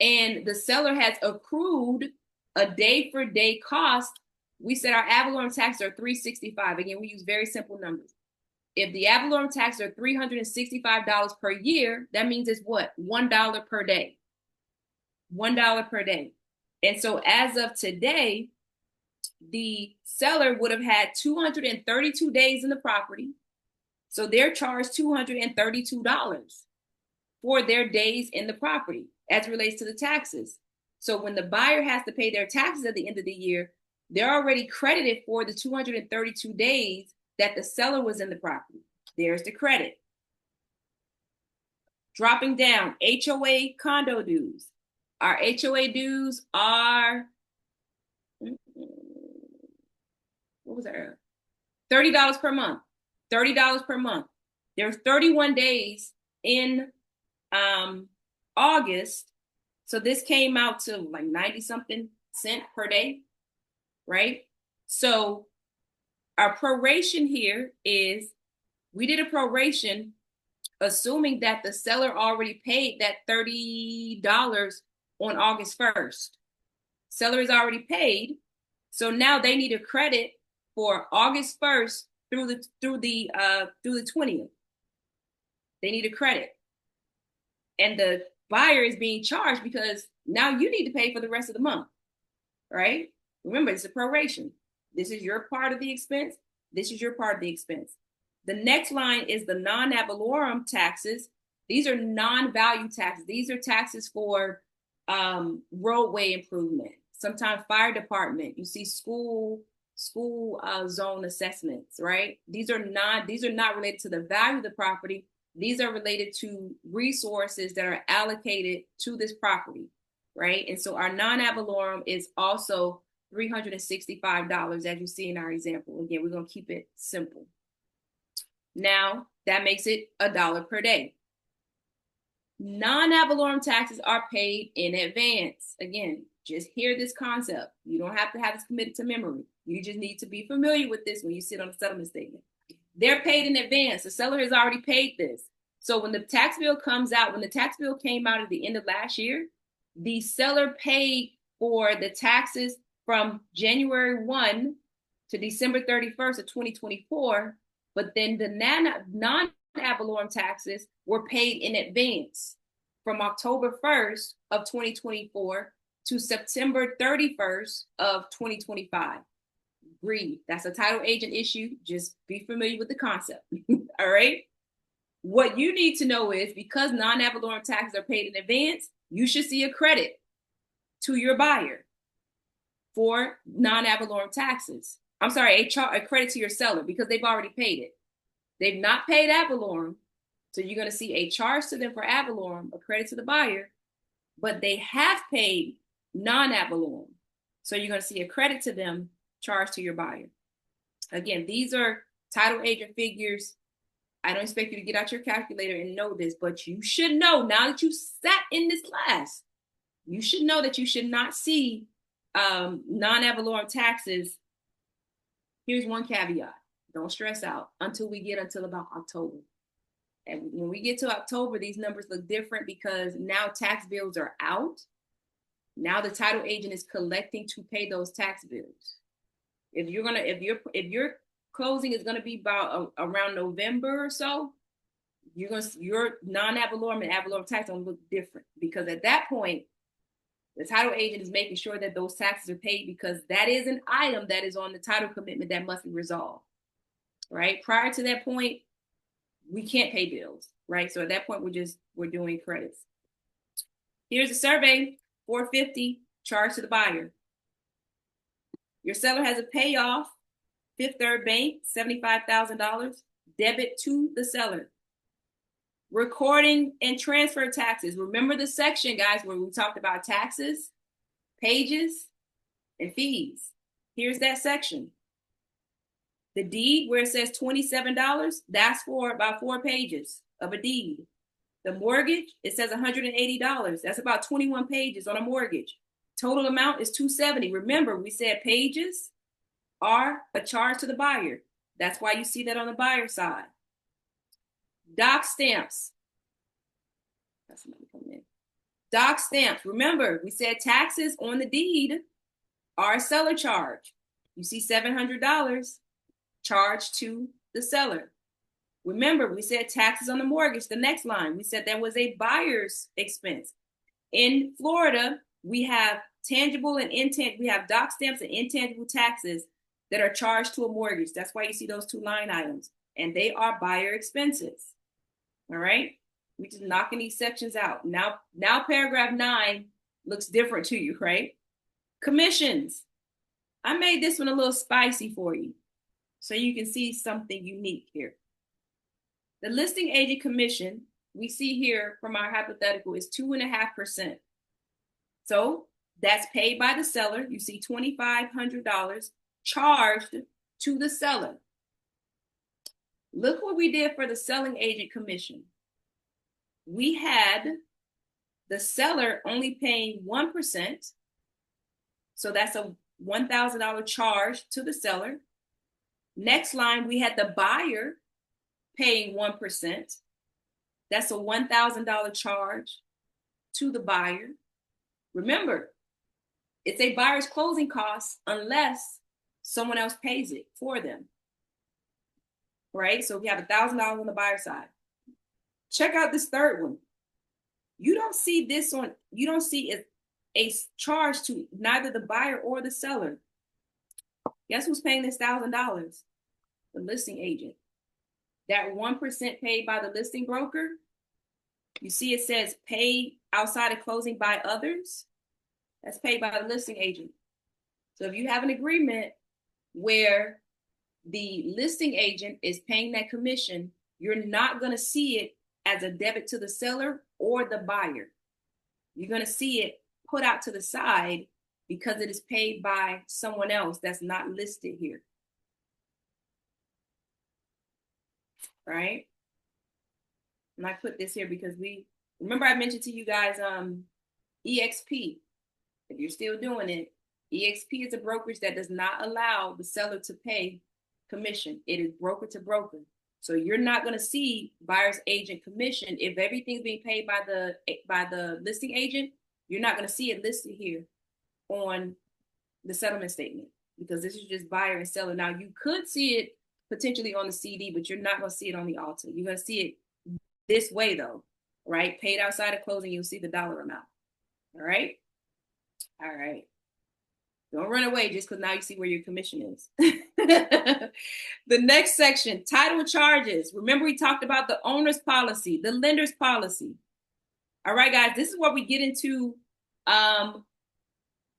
and the seller has accrued a day-for-day cost, we said our ad valorem taxes are $365. Again, we use very simple numbers. If the ad valorem taxes are $365 per year, that means it's what? $1 per day. $1 per day. And so as of today, the seller would have had 232 days in the property. So they're charged $232 for their days in the property as it relates to the taxes. So when the buyer has to pay their taxes at the end of the year, they're already credited for the 232 days that the seller was in the property. There's the credit. Dropping down, HOA condo dues. Our HOA dues are, what was that? $30 per month. $30 per month. There's 31 days in August. So this came out to like 90-something cents per day, right? So our proration here is, we did a proration assuming that the seller already paid that $30 on August 1st. Seller is already paid. So now they need a credit for August 1st through the 20th. They need a credit. And the buyer is being charged because now you need to pay for the rest of the month, right? Remember, it's a proration. This is your part of the expense. This is your part of the expense. The next line is the non-ad valorem taxes. These are non-value taxes. These are taxes for roadway improvement, sometimes fire department. You see school zone assessments, right? These are not related to the value of the property. These are related to resources that are allocated to this property, right? And so our non-ad valorem is also $365, as you see in our example. Again, we're going to keep it simple. Now, that makes it $1 per day. Non-ad valorem taxes are paid in advance. Again, just hear this concept. You don't have to have this committed to memory. You just need to be familiar with this when you sit on the settlement statement. They're paid in advance. The seller has already paid this. So when the tax bill comes out, when the tax bill came out at the end of last year, the seller paid for the taxes from January 1 to December 31st of 2024, but then the non-ad valorem taxes were paid in advance from October 1st of 2024 to September 31st of 2025. Breathe. That's a title agent issue. Just be familiar with the concept. All right. What you need to know is because non-ad valorem taxes are paid in advance, you should see a credit to your buyer for non-ad valorem taxes. I'm sorry, a credit to your seller because they've already paid it. They've not paid ad valorem, so you're going to see a charge to them for ad valorem, a credit to the buyer, but they have paid non-ad valorem. So you're going to see a credit to them, charge to your buyer. Again, these are title agent figures. I don't expect you to get out your calculator and know this, but you should know now that you sat in this class, you should know that you should not see non-ad valorem taxes. Here's one caveat. Don't stress out until we get until about October. And when we get to October, these numbers look different because now tax bills are out. Now the title agent is collecting to pay those tax bills. If your closing is gonna be about around November or so, your non-ad valorem and ad valorem tax gonna look different because at that point, the title agent is making sure that those taxes are paid because that is an item that is on the title commitment that must be resolved. Right? Prior to that point, we can't pay bills, right? So at that point, we're doing credits. Here's a survey, $450, charge to the buyer. Your seller has a payoff, Fifth Third Bank, $75,000, debit to the seller. Recording and transfer taxes. Remember the section, guys, where we talked about taxes, pages, and fees. Here's that section. The deed where it says $27, that's for about 4 pages of a deed. The mortgage, it says $180. That's about 21 pages on a mortgage. Total amount is $270. Remember, we said pages are a charge to the buyer. That's why you see that on the buyer side. Doc stamps. That's somebody coming in. Doc stamps. Remember, we said taxes on the deed are a seller charge. You see $700 charged to the seller. Remember, we said taxes on the mortgage, the next line. We said that was a buyer's expense. In Florida, we have tangible and intangible, we have doc stamps and intangible taxes that are charged to a mortgage. That's why you see those 2 line items. And they are buyer expenses. All right? We're just knocking these sections out. Now paragraph 9 looks different to you, right? Commissions. I made this one a little spicy for you so you can see something unique here. The listing agent commission we see here from our hypothetical is 2.5%. So that's paid by the seller. You see $2,500 charged to the seller. Look what we did for the selling agent commission. We had the seller only paying 1%. So that's a $1,000 charge to the seller. Next line, we had the buyer paying 1%. That's a $1,000 charge to the buyer. Remember, it's a buyer's closing cost unless someone else pays it for them. Right? So we have $1,000 on the buyer side. Check out this third one. You don't see a charge to neither the buyer or the seller. Guess who's paying this $1,000? The listing agent. That 1% paid by the listing broker, you see it says paid outside of closing by others. That's paid by the listing agent. So if you have an agreement where the listing agent is paying that commission, you're not going to see it as a debit to the seller or the buyer. You're going to see it put out to the side because it is paid by someone else that's not listed here. Right? And I put this here because remember I mentioned to you guys EXP. If you're still doing it, EXP is a brokerage that does not allow the seller to pay commission. It is broker to broker. So you're not going to see buyer's agent commission. If everything's being paid by the listing agent, you're not going to see it listed here on the settlement statement because this is just buyer and seller. Now you could see it potentially on the CD, but you're not going to see it on the ALTA. You're going to see it this way though, right? Paid outside of closing, you'll see the dollar amount. All right. All right. Don't run away just because now you see where your commission is. The next section, title charges. Remember we talked about the owner's policy, the lender's policy. All right, guys, this is where we get into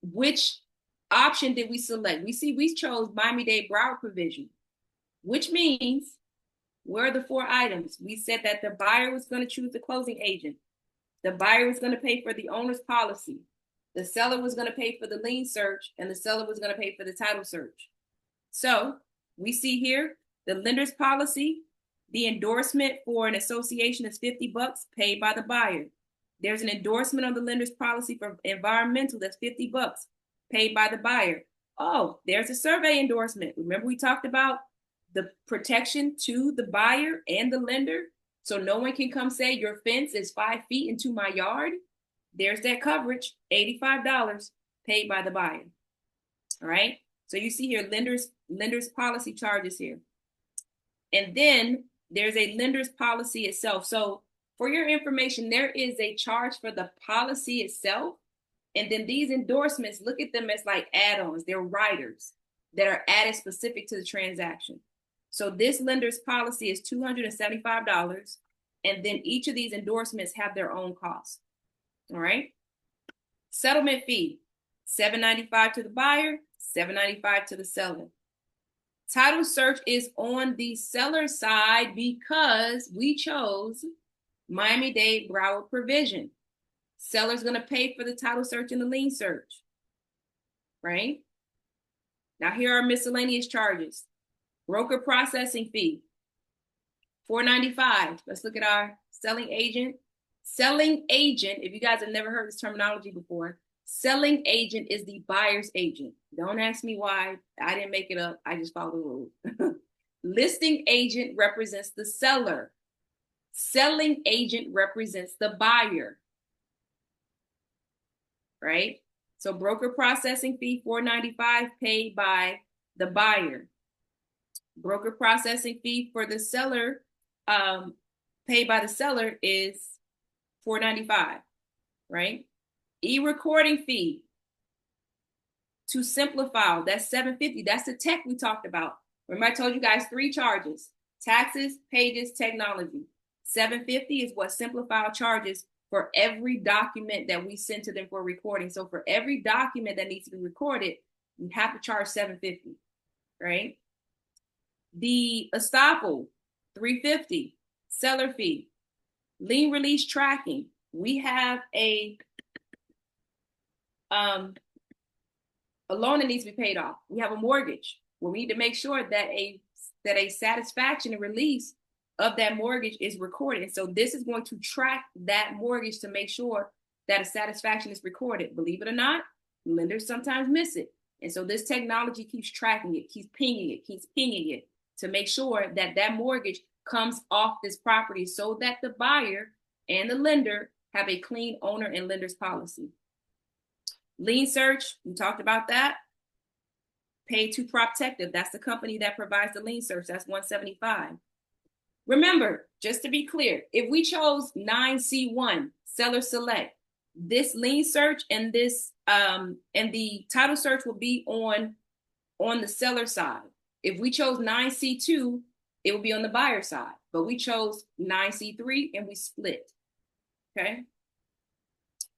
which option did we select. We chose Miami-Dade Broward provision, which means where are the 4 items? We said that the buyer was going to choose the closing agent. The buyer was going to pay for the owner's policy. The seller was going to pay for the lien search, and the seller was going to pay for the title search. So we see here the lender's policy, the endorsement for an association is $50 paid by the buyer. There's an endorsement on the lender's policy for environmental that's $50 paid by the buyer. Oh, there's a survey endorsement. Remember we talked about the protection to the buyer and the lender, so no one can come say your fence is 5 feet into my yard. There's that coverage, $85 paid by the buyer. All right. So you see here, lender's policy charges here. And then there's a lender's policy itself. So for your information, there is a charge for the policy itself. And then these endorsements, look at them as like add-ons. They're riders that are added specific to the transaction. So this lender's policy is $275. And then each of these endorsements have their own cost. All right. Settlement fee, $795 to the buyer, $795 to the seller. Title search is on the seller side because we chose Miami-Dade Broward provision. Seller's going to pay for the title search and the lien search. Right? Now here are miscellaneous charges. Broker processing fee, $495. Let's look at our selling agent. Selling agent, if you guys have never heard this terminology before, selling agent is the buyer's agent. Don't ask me why. I didn't make it up. I just follow the rules. Listing agent represents the seller. Selling agent represents the buyer. Right? So broker processing fee, $495 paid by the buyer. Broker processing fee for the seller, paid by the seller is $495, right? E-recording fee to simplify, that's $750. That's the tech we talked about. Remember I told you guys 3 charges: taxes, pages, technology. $750 is what Simplify charges for every document that we send to them for recording. So for every document that needs to be recorded, you have to charge $750, right? The estoppel, $350. Seller fee. Lien release tracking. We have a loan that needs to be paid off. We have a mortgage where we need to make sure that a satisfaction and release of that mortgage is recorded. And so this is going to track that mortgage to make sure that a satisfaction is recorded. Believe it or not, lenders sometimes miss it. And so this technology keeps tracking it, keeps pinging it to make sure that that mortgage comes off this property so that the buyer and the lender have a clean owner and lender's policy. Lien search, we talked about that. Paid to Protective, that's the company that provides the lien search, that's $175. Remember, just to be clear, if we chose 9C1, seller select, this lien search and this and the title search will be on the seller side. If we chose 9C2, it will be on the buyer side, but we chose 9C3 and we split. Okay.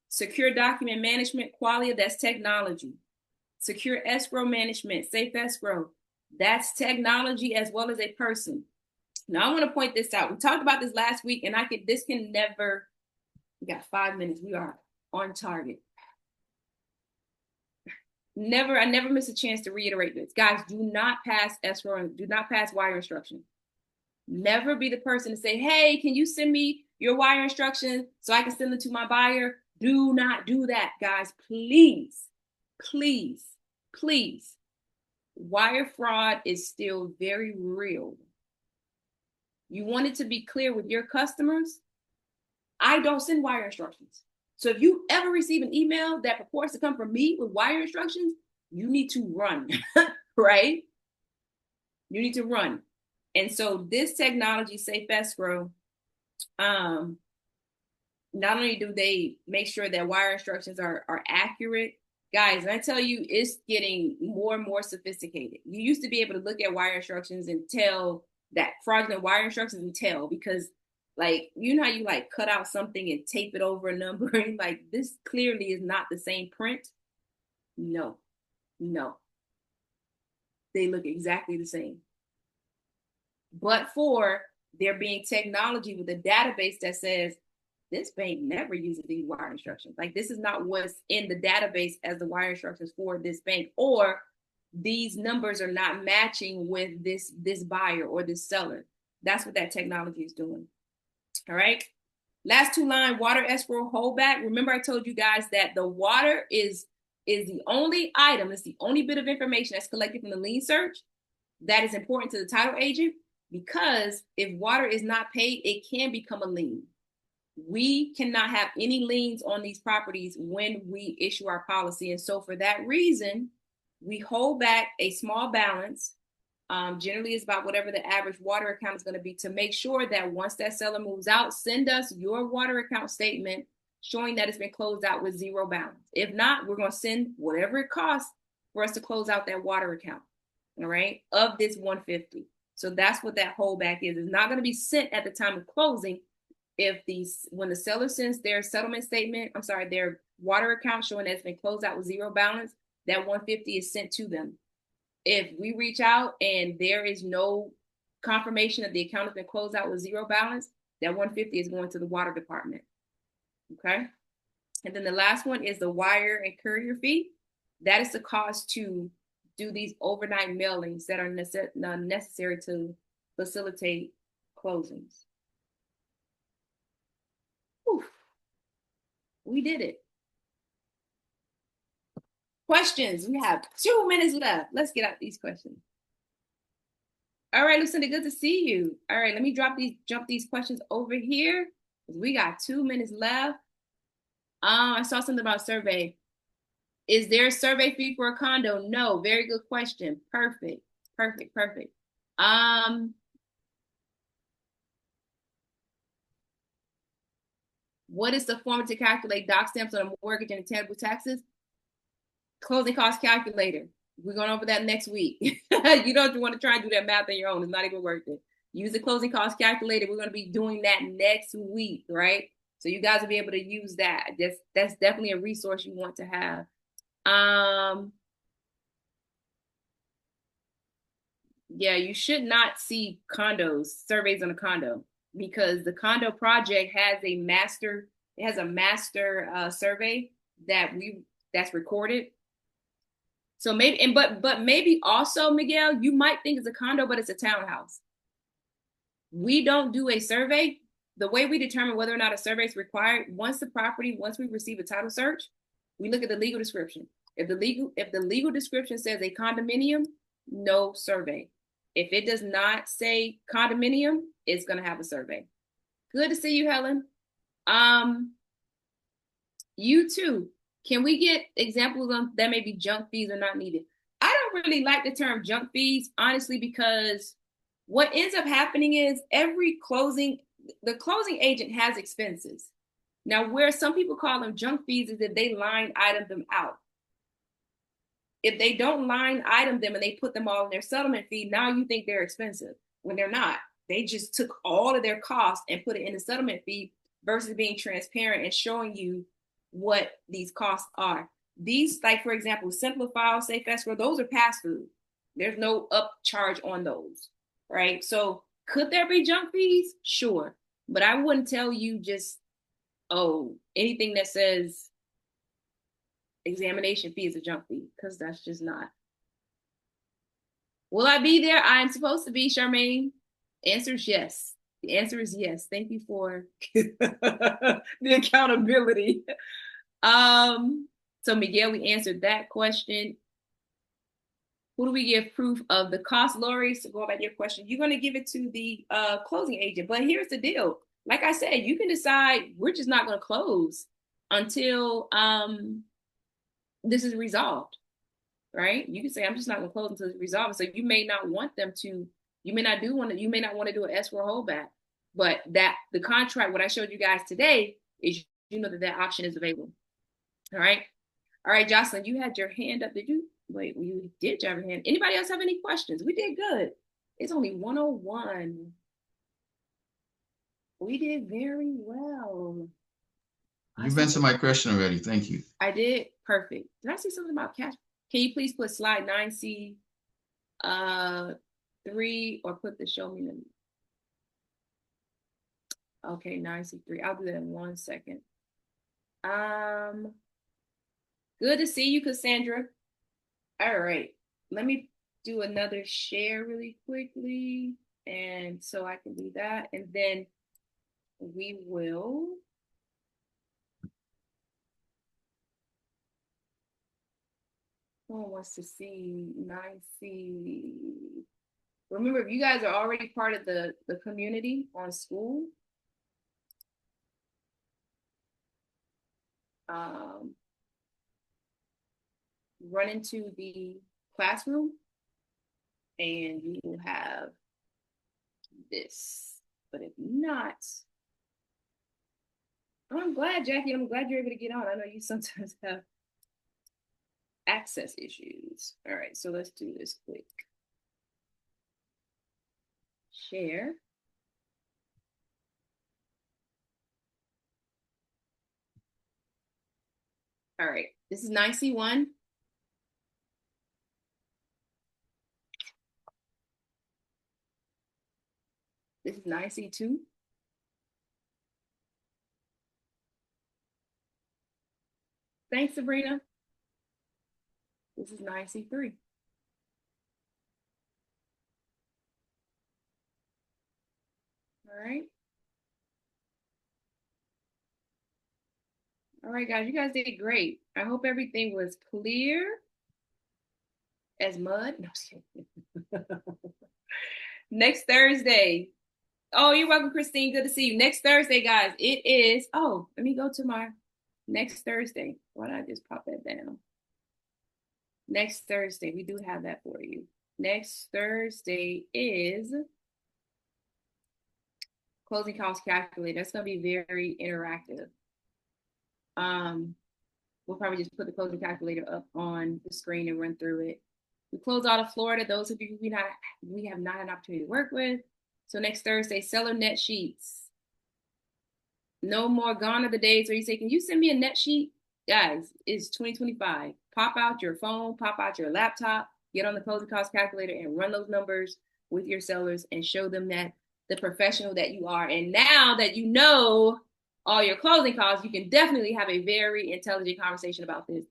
Secure document management, Qualia, that's technology. Secure escrow management, Safe Escrow, that's technology as well as a person. Now I want to point this out. We talked about this last week, and this can never, we got 5 minutes. We are on target. I never miss a chance to reiterate this. Guys, do not pass escrow and do not pass wire instructions. Never be the person to say, hey, can you send me your wire instructions so I can send them to my buyer? Do not do that, guys. Please, please, please. Wire fraud is still very real. You want it to be clear with your customers. I don't send wire instructions. So if you ever receive an email that purports to come from me with wire instructions, you need to run, right? You need to run. And so this technology, Safe Escrow, not only do they make sure that wire instructions are accurate, guys, and I tell you, it's getting more and more sophisticated. You used to be able to look at wire instructions and tell that fraudulent wire instructions and tell, because like, you know how you like cut out something and tape it over a number and like, this clearly is not the same print. No, they look exactly the same. But for there being technology with a database that says this bank never uses these wire instructions. Like, this is not what's in the database as the wire instructions for this bank, or these numbers are not matching with this buyer or this seller. That's what that technology is doing. All right. Last two line, water escrow holdback. Remember, I told you guys that the water is the only item, it's the only bit of information that's collected from the lien search that is important to the title agent, because if water is not paid, it can become a lien. We cannot have any liens on these properties when we issue our policy. And so for that reason, we hold back a small balance. Generally, it's about whatever the average water account is going to be, to make sure that once that seller moves out, send us your water account statement showing that it's been closed out with zero balance. If not, we're going to send whatever it costs for us to close out that water account, all right, of this 150. So that's what that holdback is. It's not going to be sent at the time of closing. When the seller sends their settlement statement, their water account showing that it's been closed out with zero balance, that 150 is sent to them. If we reach out and there is no confirmation that the account has been closed out with zero balance, that 150 is going to the water department. Okay. And then the last one is the wire and courier fee. That is the cost to do these overnight mailings that are necessary to facilitate closings. Whew. We did it. Questions. We have 2 minutes left. Let's get out these questions. All right, Lucinda, good to see you. All right, let me jump these questions over here. We got 2 minutes left. I saw something about survey. Is there a survey fee for a condo? No. Very good question. Perfect. What is the formula to calculate doc stamps on a mortgage and intangible taxes? Closing cost calculator. We're going over that next week. You don't want to try and do that math on your own. It's not even worth it. Use the closing cost calculator. We're going to be doing that next week, right? So you guys will be able to use that. That's definitely a resource you want to have. Yeah, you should not see surveys on a condo, because the condo project has a master survey that's recorded. So maybe, but maybe also, Miguel, you might think it's a condo, but it's a townhouse. We don't do a survey. The way we determine whether or not a survey is required, once we receive a title search, we look at the legal description. If the legal description says a condominium, no survey. If it does not say condominium, it's going to have a survey. Good to see you, Helen. You too. Can we get examples of that maybe junk fees are not needed? I don't really like the term junk fees, honestly, because what ends up happening is the closing agent has expenses. Now, where some people call them junk fees is that they line item them out. If they don't line item them and they put them all in their settlement fee, now you think they're expensive when they're not. They just took all of their costs and put it in the settlement fee versus being transparent and showing you what these costs are. These, like, for example, Simplify, Safe Escrow, those are pass-through. There's no upcharge on those, right? So Could there be junk fees? Sure. But I wouldn't tell you just, oh, anything that says examination fee is a junk fee, because that's just not. Will I be there? I'm supposed to be, Charmaine. Answer is yes. The answer is yes. Thank you for the accountability. So Miguel, we answered that question. Who do we give proof of the cost, Lori? So going back to your question, you're going to give it to the closing agent. But here's the deal. Like I said, you can decide we're just not going to close until this is resolved, right? You can say, I'm just not going to close until it's resolved. So you may not want them to, you may not want to do an escrow holdback. But that the contract, what I showed you guys today, is you know that option is available. All right. All right, Jocelyn, you had your hand up. Did you? Wait, you did have your hand. Anybody else have any questions? We did good. It's only 101. We did very well. You've answered my question already. Thank you. I did. Perfect. Did I see something about cash? Can you please put slide 9C 3 or put the show me the. Okay, 9C3. I'll do that in 1 second. Good to see you, Cassandra. All right, let me do another share really quickly. And so I can do that. And then we will. Someone wants to see 9C. Remember, if you guys are already part of the community on school, run into the classroom and you will have this. But if not, I'm glad, Jackie. I'm glad you're able to get on. I know you sometimes have access issues. All right, so let's do this quick. Share. All right, this is 9C1. This is 9C2. Thanks, Sabrina. This is 9C3. All right. All right, guys, you guys did great. I hope everything was clear as mud. No, next Thursday. Oh, you're welcome, Christine. Good to see you. Next Thursday, guys, it is. Oh, let me go to my next Thursday. Why did I just pop that down? Next Thursday, we do have that for you. Next Thursday is closing cost calculator. That's going to be very interactive. We'll probably just put the closing calculator up on the screen and run through it. We close out of Florida. Those of you we have not an opportunity to work with. So next Thursday, seller net sheets. No more gone are the days where you say, can you send me a net sheet? Guys, it's 2025. Pop out your phone, pop out your laptop, get on the closing cost calculator and run those numbers with your sellers and show them that the professional that you are. And now that you know all your closing costs, you can definitely have a very intelligent conversation about this.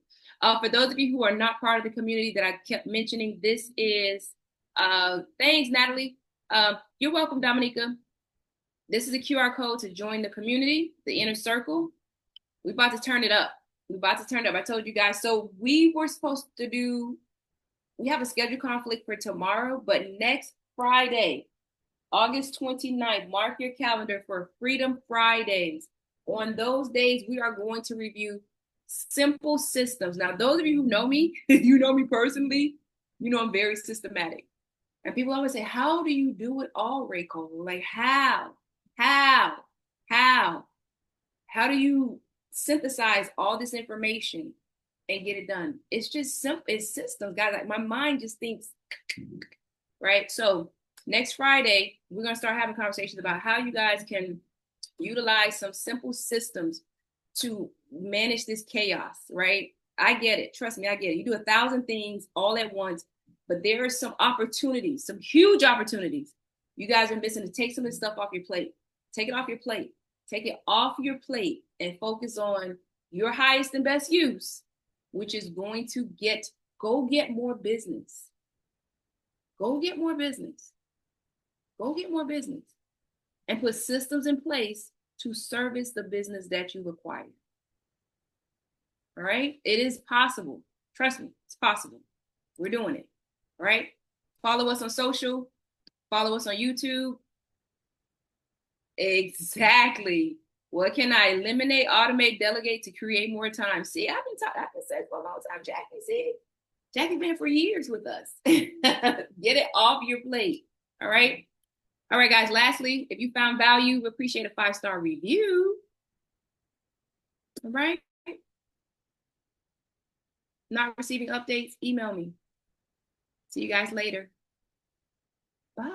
For those of you who are not part of the community that I kept mentioning, this is, thanks, Natalie. You're welcome, Dominica. This is a QR code to join the community, the inner circle. We're about to turn it up. I told you guys. So we were supposed to do, we have a schedule conflict for tomorrow, but next Friday, August 29th, mark your calendar for Freedom Fridays. On those days, we are going to review simple systems. Now, those of you who know me, you know me personally, you know I'm very systematic. And people always say, how do you do it all, Raycole? Like, how do you synthesize all this information and get it done? It's just simple. It's systems, guys. Like, my mind just thinks, right? So next Friday, we're going to start having conversations about how you guys can utilize some simple systems to manage this chaos, right? I get it. Trust me, I get it. You do 1,000 things all at once, but there are some opportunities, some huge opportunities You guys are missing to take some of this stuff off your plate. Take it off your plate. Take it off your plate and focus on your highest and best use, which is going to go get more business. Go get more business. Go get more business and put systems in place to service the business that you've acquired. All right? It is possible. Trust me, it's possible. We're doing it. All right? Follow us on social. Follow us on YouTube. Exactly. What can I eliminate, automate, delegate to create more time? See, I've been saying for a long time, Jackie. See, Jackie's been for years with us. Get it off your plate. All right. All right, guys. Lastly, if you found value, we appreciate a 5-star review. All right. Not receiving updates, email me. See you guys later. Bye.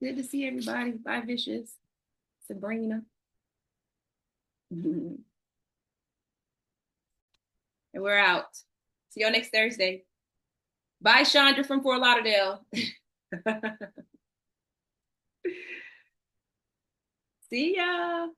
Good to see everybody. Bye, Vicious. Sabrina. And we're out. See y'all next Thursday. Bye, Chandra from Fort Lauderdale. See ya.